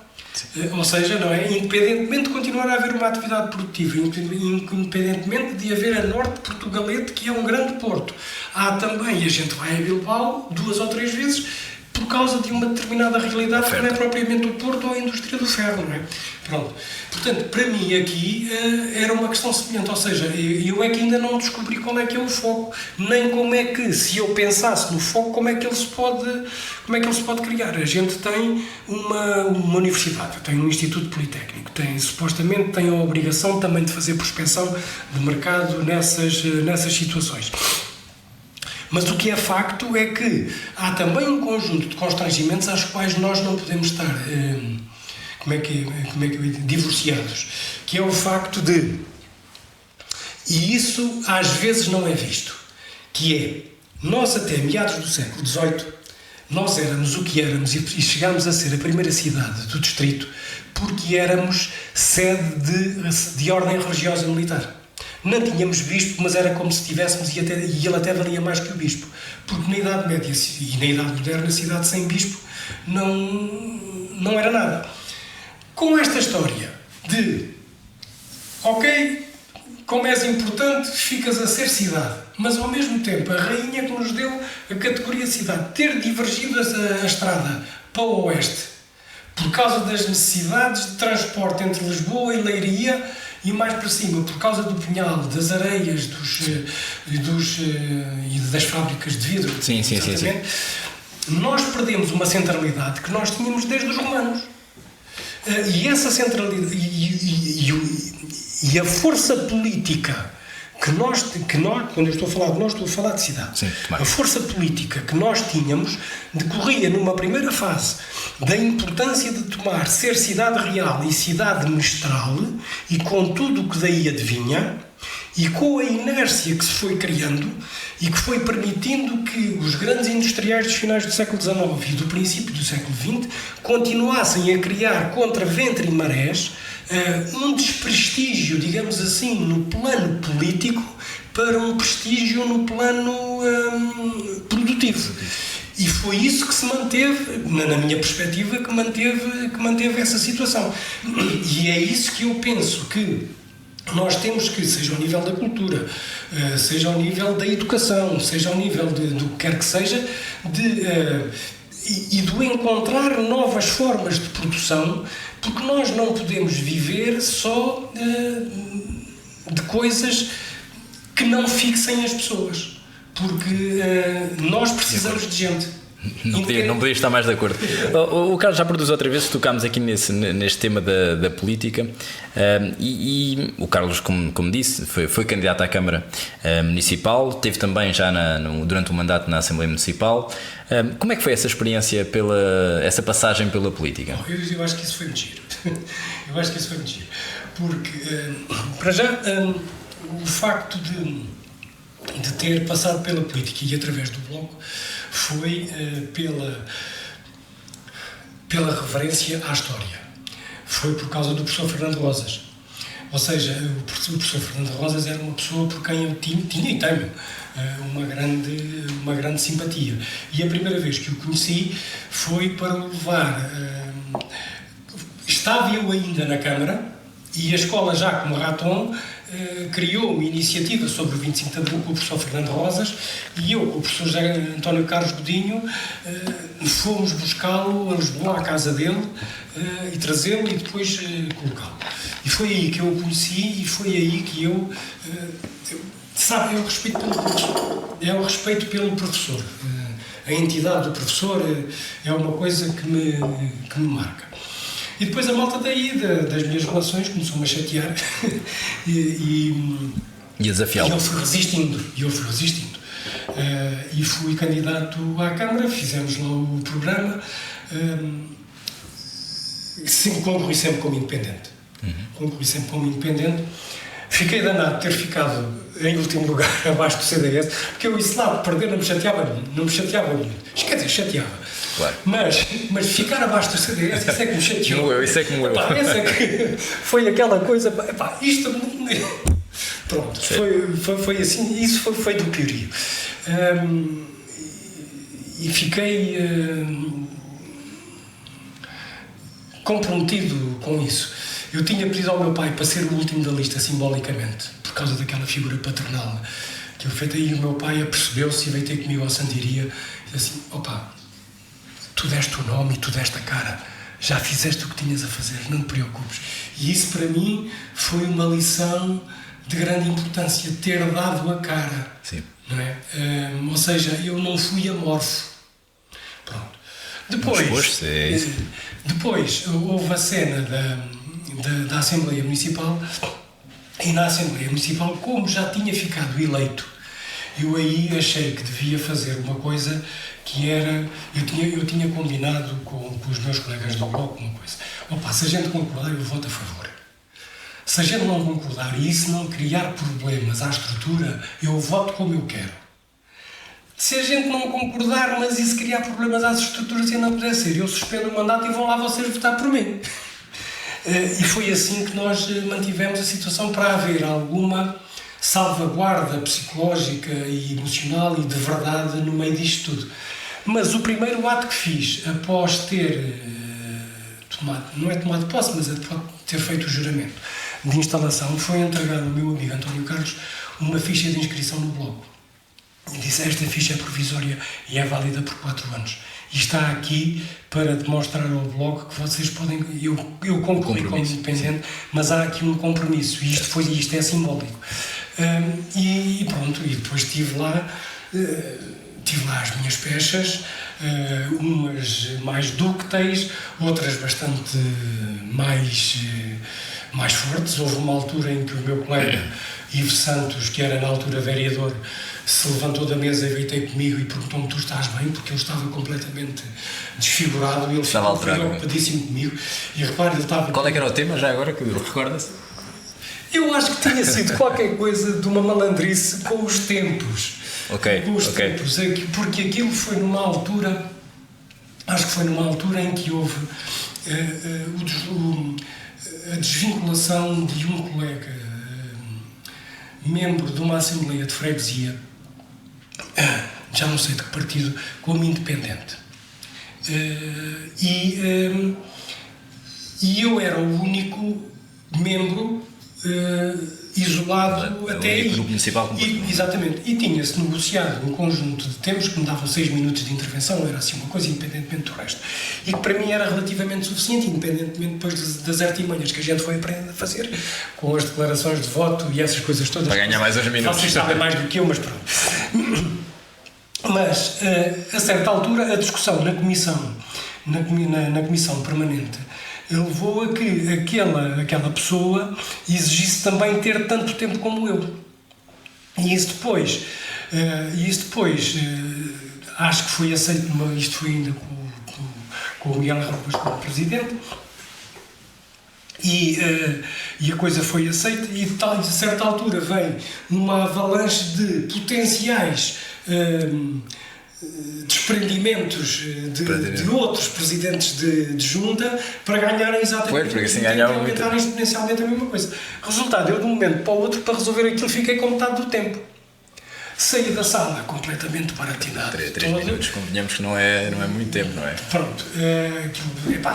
Ou seja, não é? Independentemente de continuar a haver uma atividade produtiva, independentemente de haver a Norte de Portugalete, que é um grande porto, há também, e a gente vai a Bilbao 2 ou 3 vezes, por causa de uma determinada realidade que não é propriamente o Porto ou a indústria do ferro, não é? Pronto. Portanto, para mim aqui era uma questão semelhante, ou seja, eu é que ainda não descobri qual é que é o foco, nem como é que, se eu pensasse no foco, como é que ele se pode criar. A gente tem uma universidade, tem um Instituto Politécnico, supostamente tem a obrigação também de fazer prospecção de mercado nessas situações. Mas o que é facto é que há também um conjunto de constrangimentos aos quais nós não podemos estar divorciados, que é o facto de, e isso às vezes não é visto, que é, nós até meados do século XVIII, nós éramos o que éramos e chegámos a ser a primeira cidade do distrito porque éramos sede de ordem religiosa militar. Não tínhamos bispo, mas era como se tivéssemos, e ele até valia mais que o bispo. Porque na Idade Média e na Idade Moderna, a cidade sem bispo não era nada. Com esta história de, ok, como és importante, ficas a ser cidade, mas ao mesmo tempo a rainha que nos deu a categoria cidade, ter divergido a estrada para o oeste, por causa das necessidades de transporte entre Lisboa e Leiria, e mais para cima, por causa do punhal, das areias e das fábricas de vidro, sim. Nós perdemos uma centralidade que nós tínhamos desde os romanos. E essa centralidade e a força política que nós, quando eu estou a falar de nós, estou a falar de cidade. Sim, a força política que nós tínhamos decorria numa primeira fase da importância de ser cidade real e cidade mestral, e com tudo o que daí advinha, e com a inércia que se foi criando e que foi permitindo que os grandes industriais dos finais do século XIX e do princípio do século XX continuassem a criar contra vento e marés um desprestígio, digamos assim, no plano político para um prestígio no plano produtivo. E foi isso que se manteve, na minha perspectiva, que manteve essa situação. E é isso que eu penso que nós temos que, seja ao nível da cultura, seja ao nível da educação, seja ao nível do que quer que seja, e de encontrar novas formas de produção, porque nós não podemos viver só de coisas que não fixem as pessoas, porque nós precisamos de gente. Não podia estar mais de acordo. O Carlos já produziu outra vez, tocámos aqui neste tema da política, e o Carlos, como disse, foi candidato à Câmara Municipal, teve também já durante o mandato na Assembleia Municipal. Como é que foi essa experiência, essa passagem pela política? Eu acho que isso foi muito giro. Porque, para já, o facto de ter passado pela política e através do Bloco foi pela reverência à história. Foi por causa do professor Fernando Rosas. Ou seja, o professor Fernando Rosas era uma pessoa por quem eu tinha e tenho uma grande simpatia. E a primeira vez que o conheci foi para o levar... Estava eu ainda na Câmara e a escola Jacques Marathon criou uma iniciativa sobre o 25 de Abril com o professor Fernando Rosas e eu, com o professor José António Carlos Godinho, fomos buscá-lo a Lisboa, à casa dele, e trazê-lo e depois colocá-lo. E foi aí que eu o conheci e foi aí que eu... sabe, é o respeito pelo professor. A entidade do professor é uma coisa que me marca. E depois a malta daí, das minhas relações, começou-me a chatear e a desafiá-lo. E eu fui resistindo. E fui candidato à Câmara, fizemos lá o programa, concorri sempre como independente. Fiquei danado de ter ficado em último lugar abaixo do CDS, porque eu isso lá, perder não me chateava muito. Quer dizer, chateava. Claro. Mas ficar abaixo do CDS, isso é que me chateou. Isso é como eu. Essa que foi aquela coisa, isto... Pronto, foi assim, isso foi do piorio. E fiquei comprometido com isso. Eu tinha pedido ao meu pai para ser o último da lista, simbolicamente, por causa daquela figura paternal que eu feito. Aí o meu pai apercebeu-se e veio ter comigo ao Santiria e disse assim: opa, tu deste o nome e tu deste a cara, já fizeste o que tinhas a fazer, não te preocupes. E isso para mim foi uma lição de grande importância, ter dado a cara. Sim. Não é? Ou seja, eu não fui amorfo. Pronto. Depois houve a cena da Assembleia Municipal, e na Assembleia Municipal, como já tinha ficado eleito, eu aí achei que devia fazer uma coisa que era... Eu tinha combinado com os meus colegas do Bloco uma coisa. Opa, se a gente concordar, eu voto a favor. Se a gente não concordar e isso não criar problemas à estrutura, eu voto como eu quero. Se a gente não concordar, mas isso criar problemas às estruturas e não puder ser, eu suspendo o mandato e vão lá vocês votar por mim. E foi assim que nós mantivemos a situação, para haver alguma salvaguarda psicológica e emocional e de verdade no meio disto tudo. Mas o primeiro ato que fiz, após ter não é tomado posse, mas após ter feito o juramento de instalação, foi entregar ao meu amigo António Carlos uma ficha de inscrição no Bloco. E disse: esta ficha é provisória e é válida por 4 anos. E está aqui para demonstrar ao Bloco que vocês podem... Eu concluí como independente, mas há aqui um compromisso. E isto é simbólico. E pronto, e depois tive lá as minhas pechas, umas mais dúcteis, outras bastante mais fortes. Houve uma altura em que o meu colega Ivo Santos, que era na altura vereador, se levantou da mesa e veio ter comigo e perguntou-me: tu estás bem? Porque ele estava completamente desfigurado e ele ficou preocupadíssimo comigo. E repare, ele estava... Qual é que era o tema, já agora, que recorda-se? Eu acho que tinha sido qualquer coisa de uma malandrice com os tempos. Tempos, porque aquilo foi numa altura, acho que foi numa altura em que houve a desvinculação de um colega, membro de uma Assembleia de Freguesia, já não sei de que partido, como independente. E eu era o único membro isolado até aí. Grupo municipal. Exatamente. E tinha-se negociado um conjunto de tempos que me davam 6 minutos de intervenção, era assim uma coisa, independentemente do resto. E que para mim era relativamente suficiente, independentemente depois das artimanhas que a gente foi aprendendo a fazer, com as declarações de voto e essas coisas todas. Para ganhar mais uns minutos. Vocês sabem mais do que eu, mas pronto. Mas, a certa altura, a discussão na comissão permanente levou a que aquela pessoa exigisse também ter tanto tempo como eu. E isso depois acho que foi aceito, isto foi ainda com o Miguel Arroz como presidente, e a coisa foi aceita, e a certa altura veio uma avalanche de potenciais desprendimentos de outros presidentes de junta para ganharem exatamente porque assim ganhavam aumentarem exponencialmente a mesma coisa. Resultado, eu de um momento para o outro, para resolver aquilo, fiquei com metade do tempo. Saí da sala completamente baratinado. 3 minutos, convenhamos que não é muito tempo, não é? Pronto,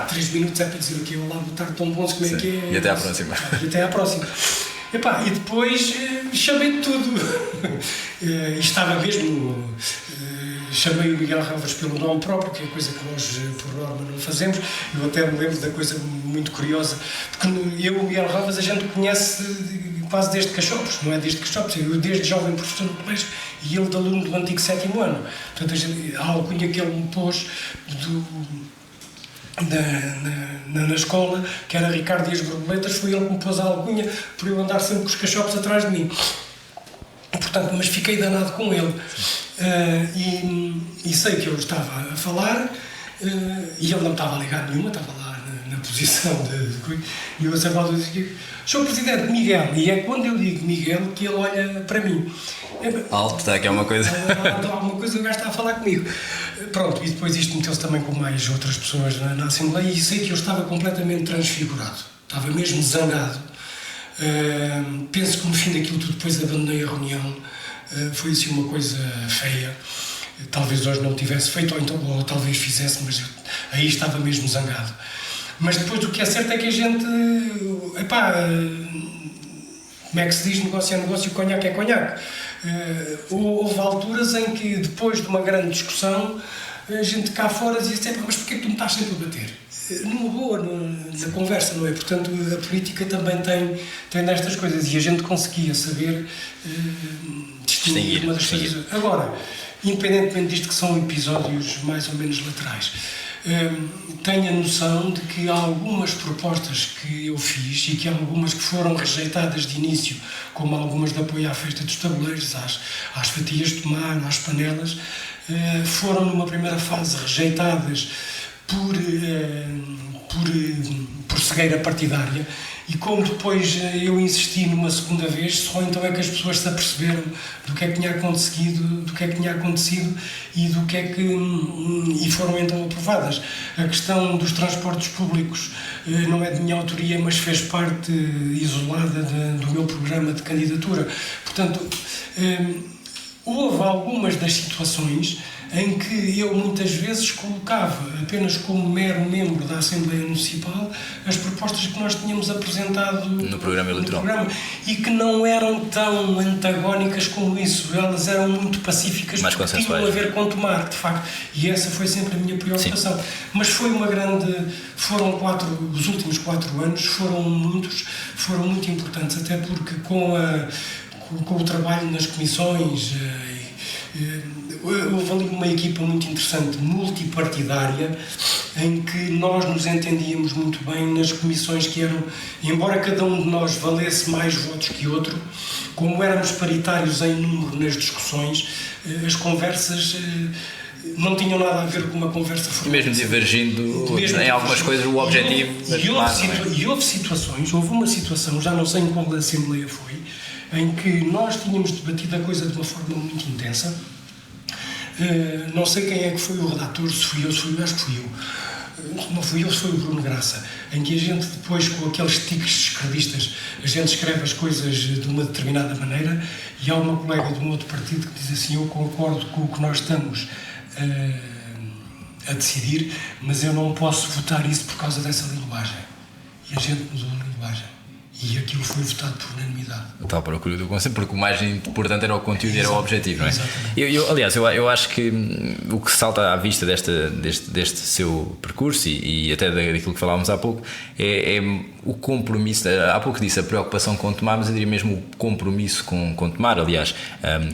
3 minutos é para dizer o que olá, boa tarde, tão bons, como é que é? E até à próxima. E até à próxima. E depois chamei de tudo. E estava mesmo. Chamei o Miguel Relvas pelo nome próprio, que é coisa que nós, por norma, não fazemos. Eu até me lembro da coisa muito curiosa, porque eu e o Miguel Relvas a gente conhece quase desde Cachopos, não é desde Cachopos, eu desde jovem professor no colégio e ele de aluno do antigo 7º ano. Portanto, a alcunha que ele me pôs na escola, que era Ricardo e as Borboletas, foi ele que me pôs a alcunha por eu andar sempre com os cachopos atrás de mim. Portanto, mas fiquei danado com ele. E sei que eu estava a falar e ele não estava a ligar nenhuma, estava lá na posição e eu a certa altura disse: Sr. Presidente, Miguel. E é quando eu digo Miguel que ele olha para mim. Alto, está aqui alguma coisa. Alguma coisa, o gajo está a falar comigo. Pronto, e depois isto meteu-se também com mais outras pessoas na Assembleia e sei que eu estava completamente transfigurado. Estava mesmo zangado. Penso que no fim daquilo tudo depois abandonei a reunião. Foi assim uma coisa feia. Talvez hoje não tivesse feito, ou talvez fizesse, mas aí estava mesmo zangado. Mas depois o que é certo é que a gente, como é que se diz, negócio é negócio, conhaque é conhaque. Houve alturas em que depois de uma grande discussão a gente cá fora dizia sempre: mas porquê que tu me estás sempre a bater? Numa boa, na conversa, não é? Portanto, a política também tem destas coisas e a gente conseguia saber distinguir uma das coisas. Agora, independentemente disto que são episódios mais ou menos laterais, tenho a noção de que há algumas propostas que eu fiz e que há algumas que foram rejeitadas de início, como algumas de apoio à festa dos tabuleiros, às fatias de tomar, às panelas, foram numa primeira fase rejeitadas por cegueira partidária, e como depois eu insisti numa segunda vez, só então é que as pessoas se aperceberam do que é que tinha acontecido e do que é que e foram então aprovadas. A questão dos transportes públicos não é de minha autoria, mas fez parte isolada do meu programa de candidatura. Portanto, houve algumas das situações em que eu muitas vezes colocava apenas como mero membro da Assembleia Municipal as propostas que nós tínhamos apresentado no programa eleitoral e que não eram tão antagónicas como isso, elas eram muito pacíficas, mais porque tinham a ver com tomar, de facto, e essa foi sempre a minha preocupação. Sim. Mas foi uma grande, os últimos 4 anos foram muito importantes, até porque com o trabalho nas comissões, houve ali uma equipa muito interessante, multipartidária, em que nós nos entendíamos muito bem nas comissões que eram, embora cada um de nós valesse mais votos que outro, como éramos paritários em número nas discussões, as conversas não tinham nada a ver com uma conversa formal. Mesmo divergindo em algumas coisas, o objetivo... Houve uma situação, já não sei em qual Assembleia foi, em que nós tínhamos debatido a coisa de uma forma muito intensa. Não sei quem é que foi o redator, se fui eu, acho que fui eu. Não fui eu, se foi o Bruno Graça, em que a gente depois, com aqueles tiques esquerdistas, a gente escreve as coisas de uma determinada maneira e há uma colega de um outro partido que diz assim: eu concordo com o que nós estamos a decidir, mas eu não posso votar isso por causa dessa linguagem. E a gente mudou a linguagem. E aquilo foi votado por unanimidade. Tal procura do conselho, porque o mais importante era o conteúdo e era o objetivo, não é? Exatamente. Aliás, eu acho que o que salta à vista deste seu percurso e até daquilo que falávamos há pouco é o compromisso. Há pouco disse a preocupação com Tomar, mas eu diria mesmo o compromisso com Tomar. Aliás,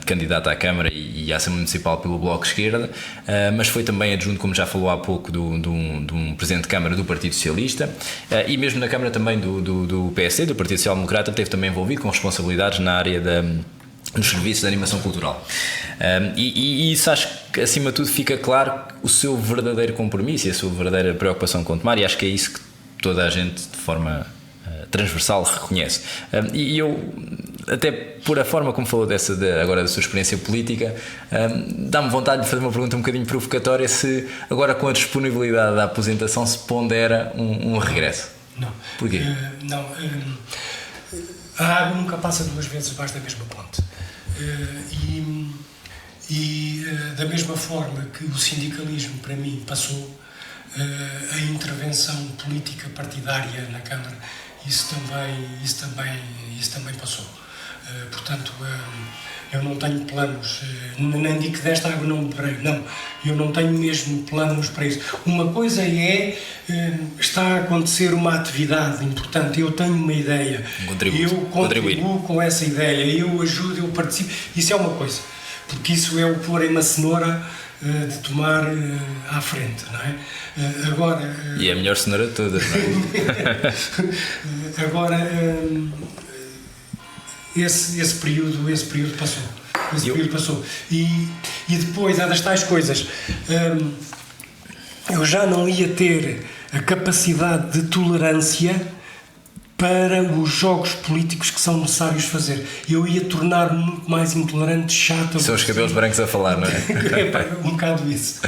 candidato à Câmara e à Assembleia Municipal pelo Bloco Esquerda, mas foi também adjunto, como já falou há pouco, de um Presidente de Câmara do Partido Socialista, e mesmo na Câmara também do PSD, do Partido Social Democrata, esteve também envolvido com responsabilidades na área nos serviços de animação cultural. E isso acho que, acima de tudo, fica claro o seu verdadeiro compromisso e a sua verdadeira preocupação com Tomar, e acho que é isso que toda a gente, de forma transversal, reconhece. E eu até por a forma como falou agora da sua experiência política, dá-me vontade de fazer uma pergunta um bocadinho provocatória: se agora com a disponibilidade da aposentação se pondera um regresso. Não. Porquê? A água nunca passa duas vezes debaixo da mesma ponte. Da mesma forma que o sindicalismo, para mim, passou, a intervenção política partidária na Câmara, isso também passou. Portanto, eu não tenho planos, nem digo que desta água não beberei, não, eu não tenho mesmo planos para isso. Uma coisa está a acontecer uma atividade importante, eu tenho uma ideia, eu contribuo com essa ideia, eu ajudo, eu participo, isso é uma coisa, porque isso é o pôr em uma cenoura de tomar à frente, não é? Agora... E é a melhor cenoura de todas, não é? Agora... Esse período passou. Período passou. E depois, das tais coisas, eu já não ia ter a capacidade de tolerância para os jogos políticos que são necessários fazer. Eu ia tornar-me muito mais intolerante, chato. São os cabelos brancos a falar, não é? Um bocado isso.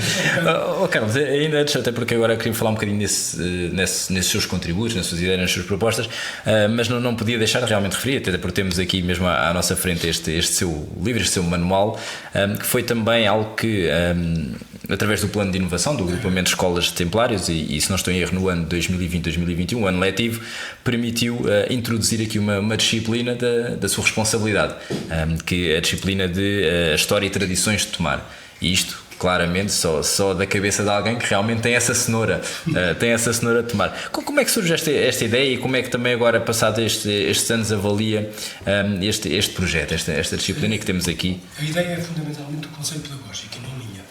Carlos, ainda antes, até porque agora queria falar um bocadinho nesses seus contributos, nas suas ideias, nas suas propostas, mas não podia deixar de realmente referir, até porque temos aqui mesmo à nossa frente este seu livro, este seu manual, que foi também algo que, através do plano de inovação do agrupamento de escolas templários, e se não estou em erro, no ano 2020-2021, o ano letivo, permitiu introduzir aqui uma disciplina da sua responsabilidade, que é a disciplina de História e Tradições de Tomar. E isto, claramente, só da cabeça de alguém que realmente tem essa cenoura, de tomar. Como é que surge esta ideia, e como é que também agora, passados estes anos, avalia este projeto, esta disciplina que temos aqui? A ideia é fundamentalmente o conceito pedagógico e não minha.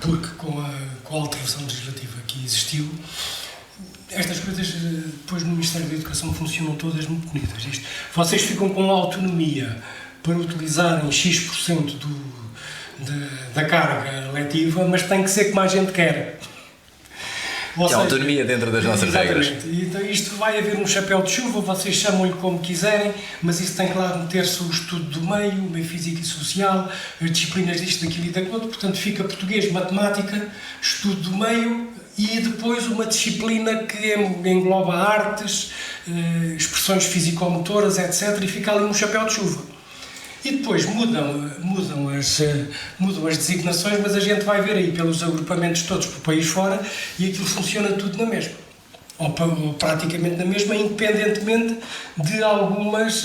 Porque com a alteração legislativa que existiu, estas coisas depois no Ministério da Educação funcionam todas muito bonitas. Vocês ficam com autonomia para utilizarem X% da carga letiva, mas tem que ser como a gente quer. Que autonomia dentro das nossas regras. Então, isto vai haver um chapéu de chuva, vocês chamam-lhe como quiserem, mas isso tem que lá meter-se o estudo do meio físico e social, as disciplinas disto, daquilo e daquilo, portanto fica português, matemática, estudo do meio e depois uma disciplina que engloba artes, expressões físico-motoras, etc. e fica ali um chapéu de chuva. E depois mudam as designações, mas a gente vai ver aí pelos agrupamentos todos por país fora e aquilo funciona tudo na mesma. Ou praticamente na mesma, independentemente de algumas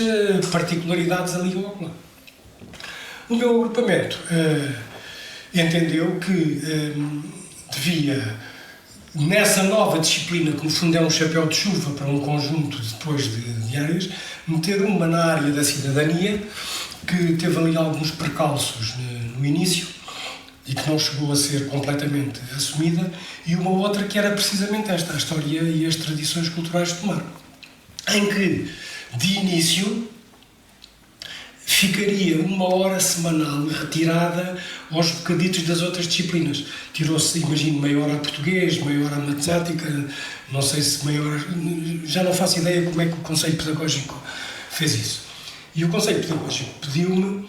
particularidades ali ou lá. O meu agrupamento entendeu que devia, nessa nova disciplina, que no fundo é um chapéu de chuva para um conjunto depois de áreas, meter uma na área da cidadania, que teve ali alguns percalços no início e que não chegou a ser completamente assumida, e uma outra que era precisamente esta, a história e as tradições culturais de Tomar, em que, de início, ficaria uma hora semanal retirada aos bocaditos das outras disciplinas. Tirou-se, imagino, meia hora a português, meia hora a matemática, não sei se meia hora... Já não faço ideia como é que o Conselho Pedagógico fez isso. E o Conselho Pedagógico pediu-me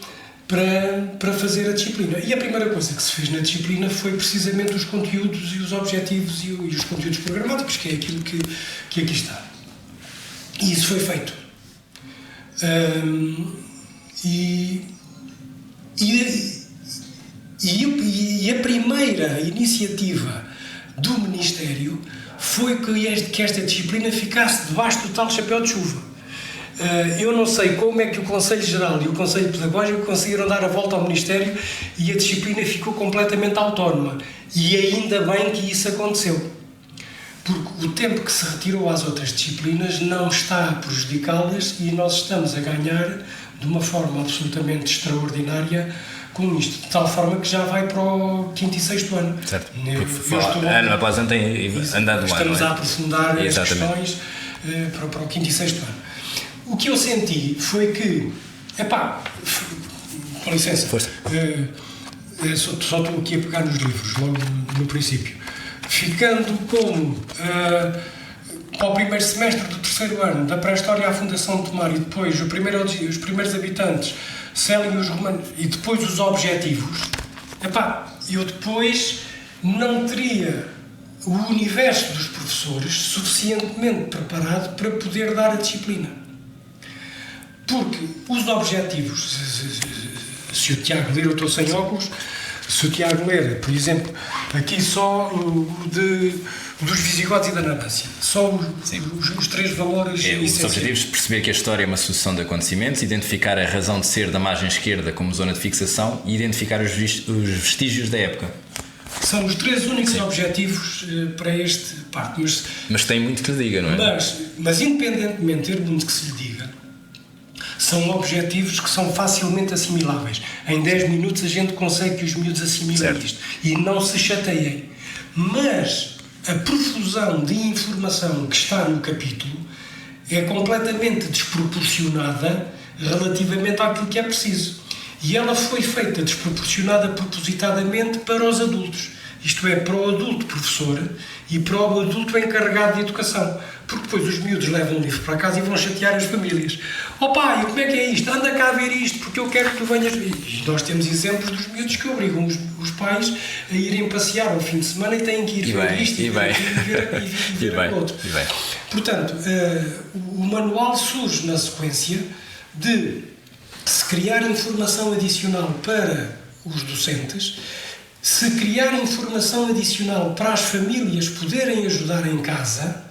para fazer a disciplina. E a primeira coisa que se fez na disciplina foi precisamente os conteúdos e os objetivos e os conteúdos programáticos, que é aquilo que aqui está. E isso foi feito. E a primeira iniciativa do Ministério foi que esta disciplina ficasse debaixo do tal chapéu de chuva. Eu não sei como é que o Conselho Geral e o Conselho Pedagógico conseguiram dar a volta ao Ministério e a disciplina ficou completamente autónoma. E ainda bem que isso aconteceu. Porque o tempo que se retirou às outras disciplinas não está a prejudicá-las e nós estamos a ganhar de uma forma absolutamente extraordinária com isto. De tal forma que já vai para o 5º e 6º ano. Certo. Ano após ano tem andado lá. Estamos a aprofundar as questões para o 5º e 6º ano. O que eu senti foi que, com licença, só estou aqui a pegar nos livros, logo no princípio, ficando como para o primeiro semestre do terceiro ano, da pré-história à fundação de Tomar, e depois os primeiros habitantes, Célia e os romanos, e depois os objetivos, eu depois não teria o universo dos professores suficientemente preparado para poder dar a disciplina. Porque os objetivos, se o Tiago ler, eu estou sem óculos, se o Tiago ler, por exemplo, aqui só dos visigodos e da Nabância, só os 3 valores os objetivos: perceber que a história é uma sucessão de acontecimentos, identificar a razão de ser da margem esquerda como zona de fixação e identificar os vestígios da época. São os 3 únicos objetivos para este parte. Mas tem muito que lhe diga, não é? Mas independentemente ter muito que se lhe diga, são objetivos que são facilmente assimiláveis. Em 10 minutos a gente consegue que os miúdos assimilem isto. E não se chateiem. Mas a profusão de informação que está no capítulo é completamente desproporcionada relativamente àquilo que é preciso. E ela foi feita desproporcionada propositadamente para os adultos. Isto é, para o adulto professor e para o adulto encarregado de educação. Porque depois os miúdos levam o livro para casa e vão chatear as famílias. Ó pai, como é que é isto? Anda cá a ver isto, porque eu quero que tu venhas... E nós temos exemplos dos miúdos que obrigam os pais a irem passear ao fim de semana e têm que ir ver isto e ver aquilo outro. Portanto, o manual surge na sequência de se criar informação adicional para os docentes, se criar informação adicional para as famílias poderem ajudar em casa,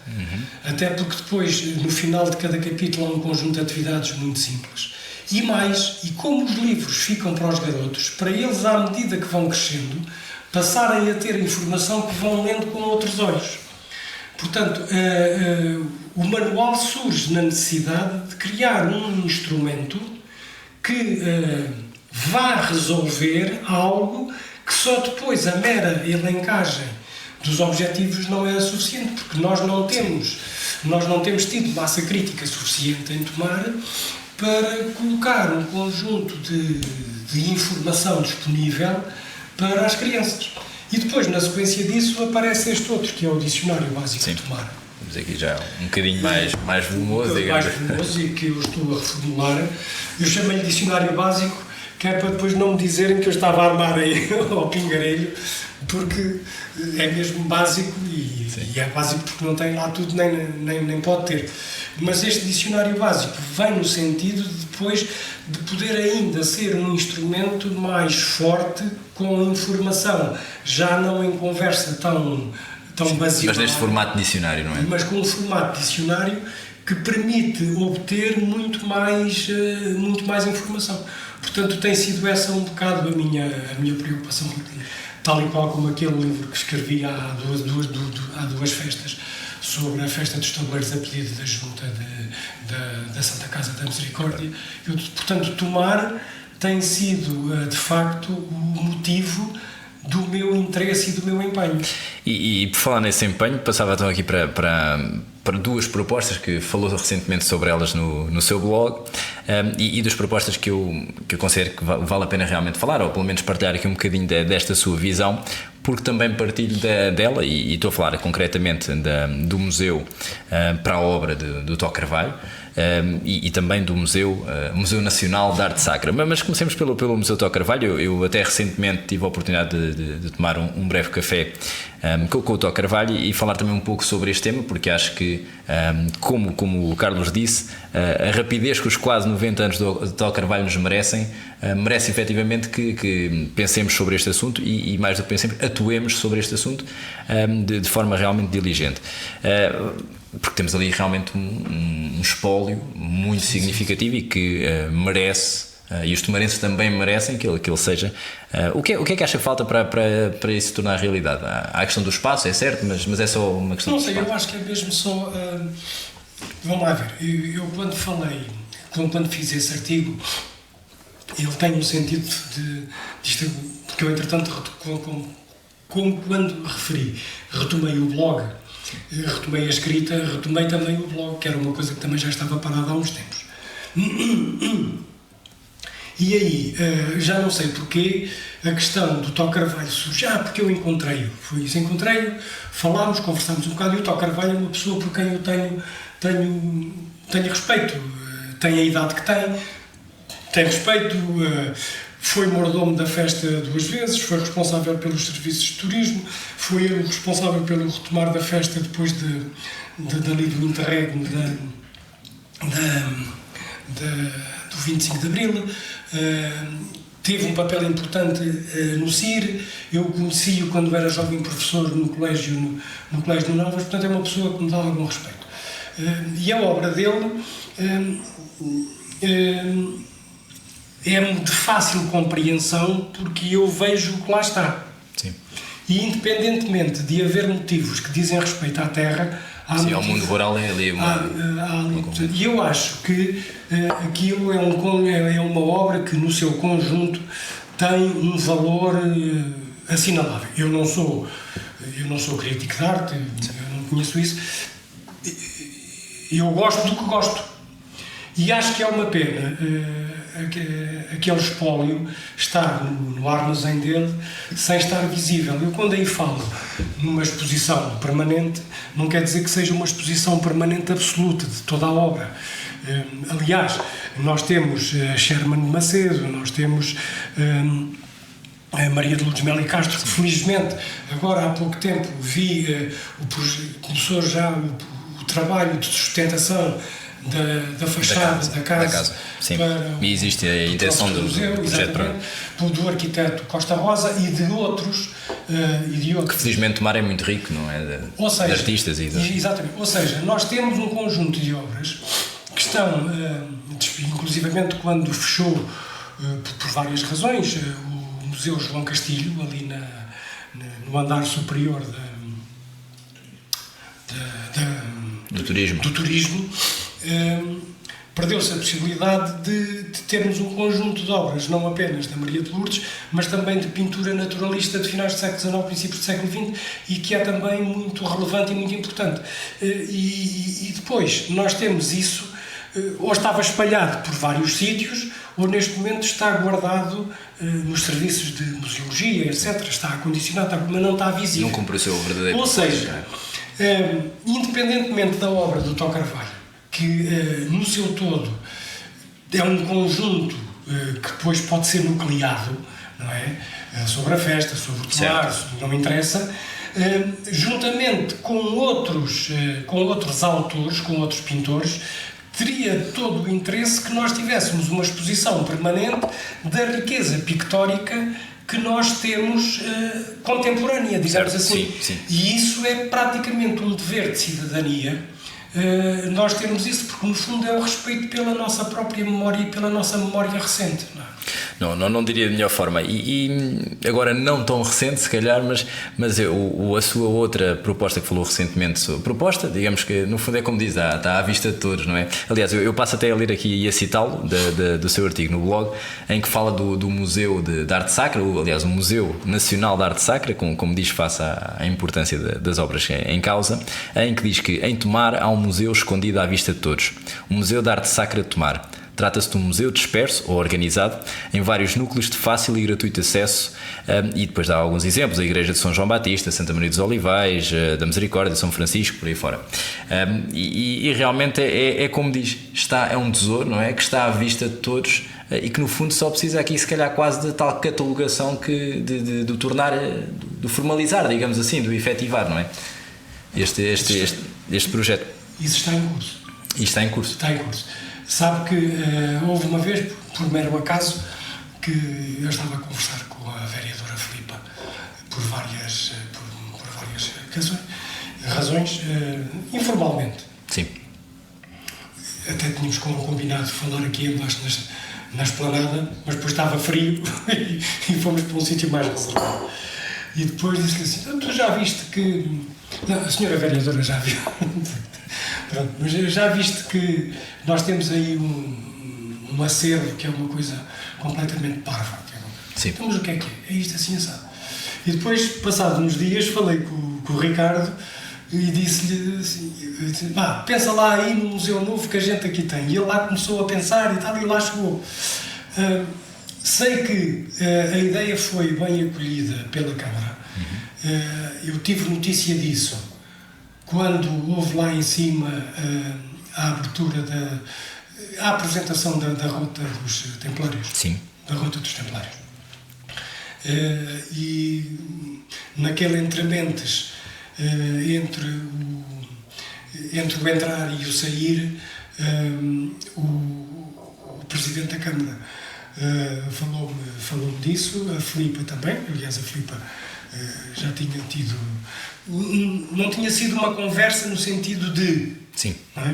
até porque depois, no final de cada capítulo, há um conjunto de atividades muito simples. E como os livros ficam para os garotos, para eles, à medida que vão crescendo, passarem a ter informação que vão lendo com outros olhos. Portanto, o manual surge na necessidade de criar um instrumento que vá resolver algo que só depois a mera elencagem dos objetivos não é suficiente, porque nós não temos tido massa crítica suficiente em Tomar para colocar um conjunto de informação disponível para as crianças. E depois, na sequência disso, aparece este outro, que é o Dicionário Básico de Tomar. Vamos aqui já um bocadinho mais volumoso, digamos. Mais volumoso, e que eu estou a reformular. Eu chamo-lhe Dicionário Básico, que é para depois não me dizerem que eu estava a armar aí ao pingarelho, porque é mesmo básico e é básico porque não tem lá tudo, nem pode ter. Mas este dicionário básico vem no sentido de depois de poder ainda ser um instrumento mais forte com informação, já não em conversa tão basilar. Mas neste formato de dicionário, não é? Mas com um formato de dicionário que permite obter muito mais informação. Portanto, tem sido essa um bocado a minha preocupação, tal e qual como aquele livro que escrevi há duas festas, sobre a festa dos tabuleiros a pedido da Junta da Santa Casa da Misericórdia. Portanto, Tomar tem sido, de facto, o motivo do meu interesse e do meu empenho. E por falar nesse empenho, passava então aqui para 2 propostas que falou recentemente sobre elas no seu blog, e 2 propostas que eu considero que vale a pena realmente falar, ou pelo menos partilhar aqui um bocadinho desta sua visão, porque também partilho dela, e estou a falar concretamente do museu para a obra do Tó Carvalho, e também do Museu Nacional de Arte Sacra. Mas comecemos pelo Museu Tó Carvalho. Eu até recentemente tive a oportunidade de tomar um breve café com o Tó Carvalho e falar também um pouco sobre este tema, porque acho que, como o Carlos disse, a rapidez que os quase 90 anos do Tó Carvalho nos merece efetivamente que pensemos sobre este assunto e mais do que pensemos, atuemos sobre este assunto de forma realmente diligente. Porque temos ali realmente um espólio muito significativo e que merece, e os tomarenses também merecem que ele seja. O que é que acha que falta para isso se tornar realidade? Há a questão do espaço, é certo, mas é só uma questão do espaço. Não sei, eu acho que é mesmo só... vamos lá ver, eu quando fiz esse artigo, ele tem um sentido disto, porque eu entretanto, como quando referi, retomei o blog, retomei a escrita, retomei também o blog, que era uma coisa que também já estava parada há uns tempos. E aí, já não sei porquê, a questão do Tó Carvalho surge. Porque eu encontrei-o. Foi isso, encontrei-o, falámos, conversámos um bocado, e o Tó Carvalho é uma pessoa por quem eu tenho respeito. Tem a idade que tem respeito, foi mordomo da festa 2 vezes, foi responsável pelos serviços de turismo, foi ele responsável pelo retomar da festa depois dali do interregno do 25 de Abril. Teve um papel importante no CIR. Eu conheci-o quando era jovem professor no colégio de Novas, portanto é uma pessoa que me dá algum respeito. E a obra dele é de fácil compreensão, porque eu vejo que lá está. Sim. E independentemente de haver motivos que dizem respeito à terra, sim, ao mundo rural é ali e eu acho que aquilo é uma obra que no seu conjunto tem um valor assinalável. Eu não sou crítico de arte, eu não conheço isso. Eu gosto do que gosto. E acho que é uma pena aquele espólio estar no armazém dele sem estar visível. Eu, quando aí falo numa exposição permanente, não quer dizer que seja uma exposição permanente absoluta de toda a obra. Aliás, nós temos Sherman de Macedo, nós temos a Maria de Lourdes Melo e Castro, que felizmente agora há pouco tempo vi, começou já o trabalho de sustentação da fachada da casa. Sim. E existe a intenção do projeto do arquiteto Costa Rosa e de outros. Que felizmente o mar é muito rico, não é? De artistas e exatamente. Ou seja, nós temos um conjunto de obras que estão, inclusivamente quando fechou, por várias razões, o Museu João Castilho, ali no andar superior do turismo. Perdeu-se a possibilidade de termos um conjunto de obras, não apenas da Maria de Lourdes, mas também de pintura naturalista de finais do século XIX, princípios do século XX, e que é também muito relevante e muito importante. E depois nós temos isso, ou estava espalhado por vários sítios, ou neste momento está guardado nos serviços de museologia, etc. Está acondicionado, mas não está visível. Não cumpre o seu verdadeiro. Ou seja, independentemente da obra do Tó Carvalho, que no seu todo é um conjunto que depois pode ser nucleado, não é? Sobre a festa, sobre o tomar, não me interessa, juntamente com outros autores, com outros pintores, teria todo o interesse que nós tivéssemos uma exposição permanente da riqueza pictórica que nós temos contemporânea, digamos assim. Sim. E isso é praticamente um dever de cidadania. Nós temos isso porque, no fundo, é o respeito pela nossa própria memória e pela nossa memória recente. Não diria de melhor forma. E agora não tão recente, se calhar, mas a sua outra proposta que falou recentemente, proposta, digamos que no fundo é como diz, está à vista de todos, não é? Aliás, eu passo até a ler aqui e a citá-lo do seu artigo no blog, em que fala do Museu de Arte Sacra, aliás, o Museu Nacional de Arte Sacra, como diz, face à importância das obras em causa, em que diz que em Tomar há um museu escondido à vista de todos, o Museu de Arte Sacra de Tomar. Trata-se de um museu disperso ou organizado em vários núcleos de fácil e gratuito acesso, e depois dá alguns exemplos: a Igreja de São João Batista, Santa Maria dos Olivais, da Misericórdia, de São Francisco, por aí fora. E realmente é como diz, é um tesouro, não é? Que está à vista de todos e que no fundo só precisa aqui se calhar quase de tal catalogação do tornar, do formalizar, digamos assim, do efetivar, não é? Este projeto. Isso está em curso. Está em curso. Está em curso. Sabe que houve uma vez, por mero acaso, que eu estava a conversar com a vereadora Filipa por várias razões, informalmente. Sim. Até tínhamos combinado falar aqui embaixo na esplanada, mas depois estava frio e fomos para um sítio mais reservado. E depois disse-lhe assim: tu já viste que... Não, a senhora vereadora já viu. Pronto, mas já viste que nós temos aí um acervo que é uma coisa completamente parva. Sim. Então, mas o que é? É isto assim, sabe? E depois, passados uns dias, falei com o Ricardo e disse-lhe assim, pensa lá aí no museu novo que a gente aqui tem. E ele lá começou a pensar e tal, e lá chegou. Sei que a ideia foi bem acolhida pela Câmara. Eu tive notícia disso quando houve lá em cima a abertura a apresentação da Rota dos Templários. Sim. Da Rota dos Templários. E naquele entrementes entre o entrar e o sair, o Presidente da Câmara falou-me disso, a Filipa também. Aliás, a Filipa já tinha tido... Não tinha sido uma conversa no sentido de... Sim. Não é?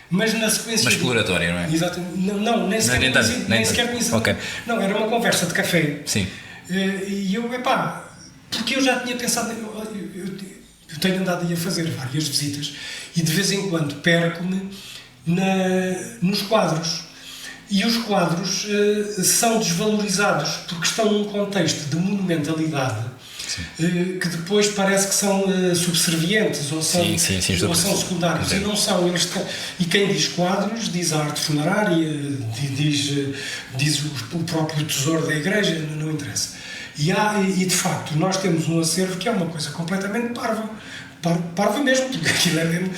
Mas na sequência... Mas exploratória, não é? Exatamente. Não, nem sequer conheci. Okay. Não, era uma conversa de café. Sim. E eu, porque eu já tinha pensado... Eu tenho andado aí a fazer várias visitas e de vez em quando perco-me nos quadros. E os quadros são desvalorizados porque estão num contexto de monumentalidade que depois parece que são subservientes ou são, ou são secundários. E não são. E quem diz quadros diz a arte funerária, diz o próprio tesouro da igreja, não interessa. E de facto nós temos um acervo que é uma coisa completamente parva. Parva mesmo, porque aquilo é mesmo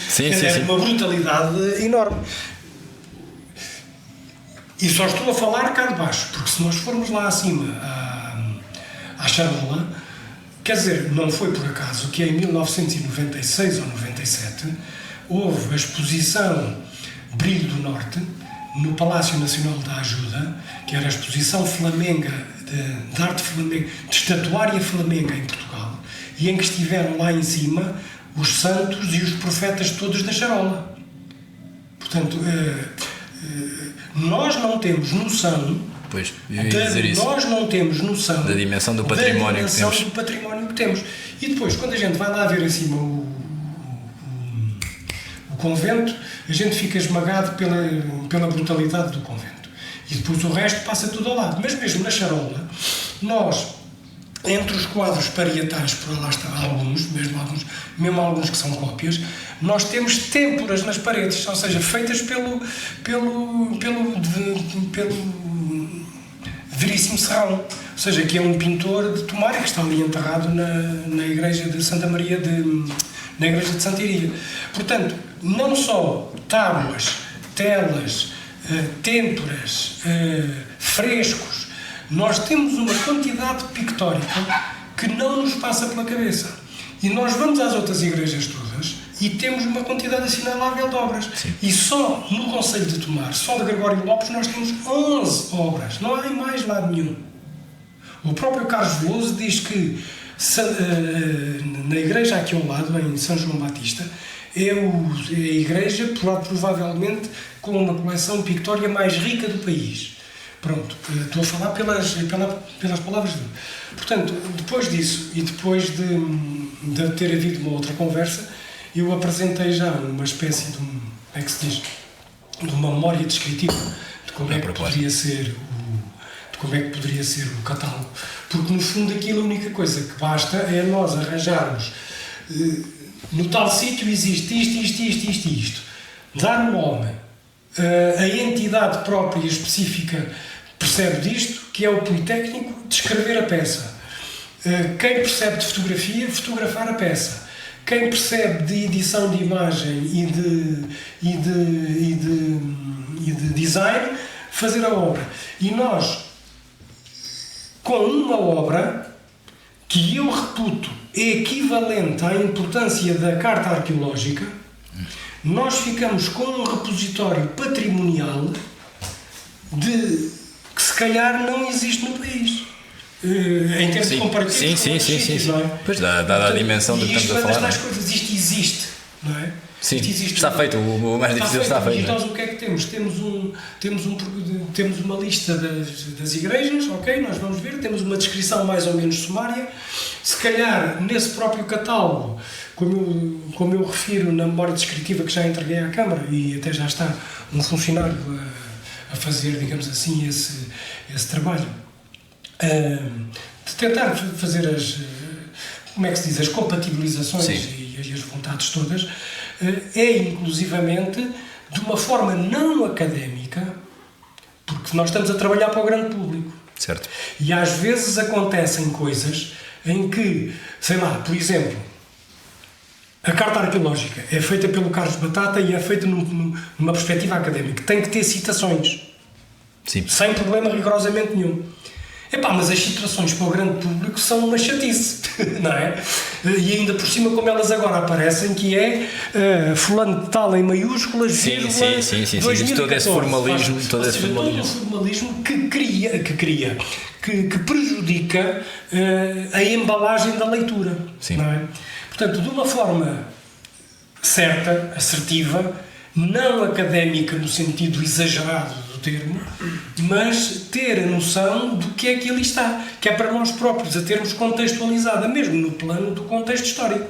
uma brutalidade enorme. E só estou a falar cá de baixo, porque se nós formos lá acima à charola, quer dizer, não foi por acaso que em 1996 ou 97 houve a exposição Brilho do Norte no Palácio Nacional da Ajuda, que era a exposição flamenga, de arte flamenga, de estatuária flamenga em Portugal, e em que estiveram lá em cima os santos e os profetas todos da charola. Portanto, nós não temos noção da dimensão do património que temos. E depois, quando a gente vai lá ver acima o convento, a gente fica esmagado pela brutalidade do convento. E depois o resto passa tudo ao lado. Mas mesmo na charola, nós, entre os quadros parietais, por lá está alguns, mesmo alguns que são cópias, nós temos têmporas nas paredes, ou seja, feitas pelo Veríssimo Serrão, ou seja, que é um pintor de Tomar que está ali enterrado na igreja de Santa Maria, na igreja de Santa Iria. Portanto, não só tábuas, telas, têmporas, frescos, nós temos uma quantidade pictórica que não nos passa pela cabeça. E nós vamos às outras igrejas todas e temos uma quantidade assinalável de obras. Sim. E só no concelho de Tomar, só de Gregório Lopes, nós temos 11 obras. Não há em mais lado nenhum. O próprio Carlos Veloso diz que na igreja aqui ao lado, em São João Batista, é a igreja, provavelmente, com uma coleção pictórica mais rica do país. Pronto, estou a falar pelas palavras dele. Portanto, depois disso, e depois de ter havido uma outra conversa, eu apresentei já uma espécie de uma memória descritiva de como é que poderia ser o catálogo. Porque, no fundo, aquilo a única coisa que basta é nós arranjarmos no tal sítio existe isto. Dar um nome, a entidade própria específica percebe disto, que é o Politécnico, descrever a peça. Quem percebe de fotografia, fotografar a peça. Quem percebe de edição de imagem e de design, fazer a obra. E nós, com uma obra que eu reputo é equivalente à importância da carta arqueológica, nós ficamos com um repositório patrimonial que se calhar não existe no país. Em termos comparativos. Sim. Não é? Pois dá a dimensão do que estamos a falar. Isto coisas, isto existe, não é? Sim, existe, está feito, o mais difícil está feito. Então, o que é que temos? Temos uma lista das igrejas, ok? Nós vamos ver, temos uma descrição mais ou menos sumária. Se calhar, nesse próprio catálogo, como eu refiro na memória descritiva que já entreguei à Câmara, e até já está um funcionário a fazer, digamos assim, esse trabalho, de tentar fazer as compatibilizações e as vontades todas, é inclusivamente de uma forma não académica, porque nós estamos a trabalhar para o grande público. Certo. E às vezes acontecem coisas em que, sei lá, por exemplo, a carta arqueológica é feita pelo Carlos Batata e é feita numa perspectiva académica. Tem que ter citações. Sim. Sem problema rigorosamente nenhum. Mas as citações para o grande público são uma chatice, não é? E ainda por cima, como elas agora aparecem, que é fulano de tal em maiúsculas, sim, vírgula, sim. 2014. Todo esse formalismo. Todo o formalismo que prejudica a embalagem da leitura. Sim. Não é? Portanto, de uma forma certa, assertiva, não académica no sentido exagerado do termo, mas ter a noção do que é que ali está, que é para nós próprios a termos contextualizada, mesmo no plano do contexto histórico.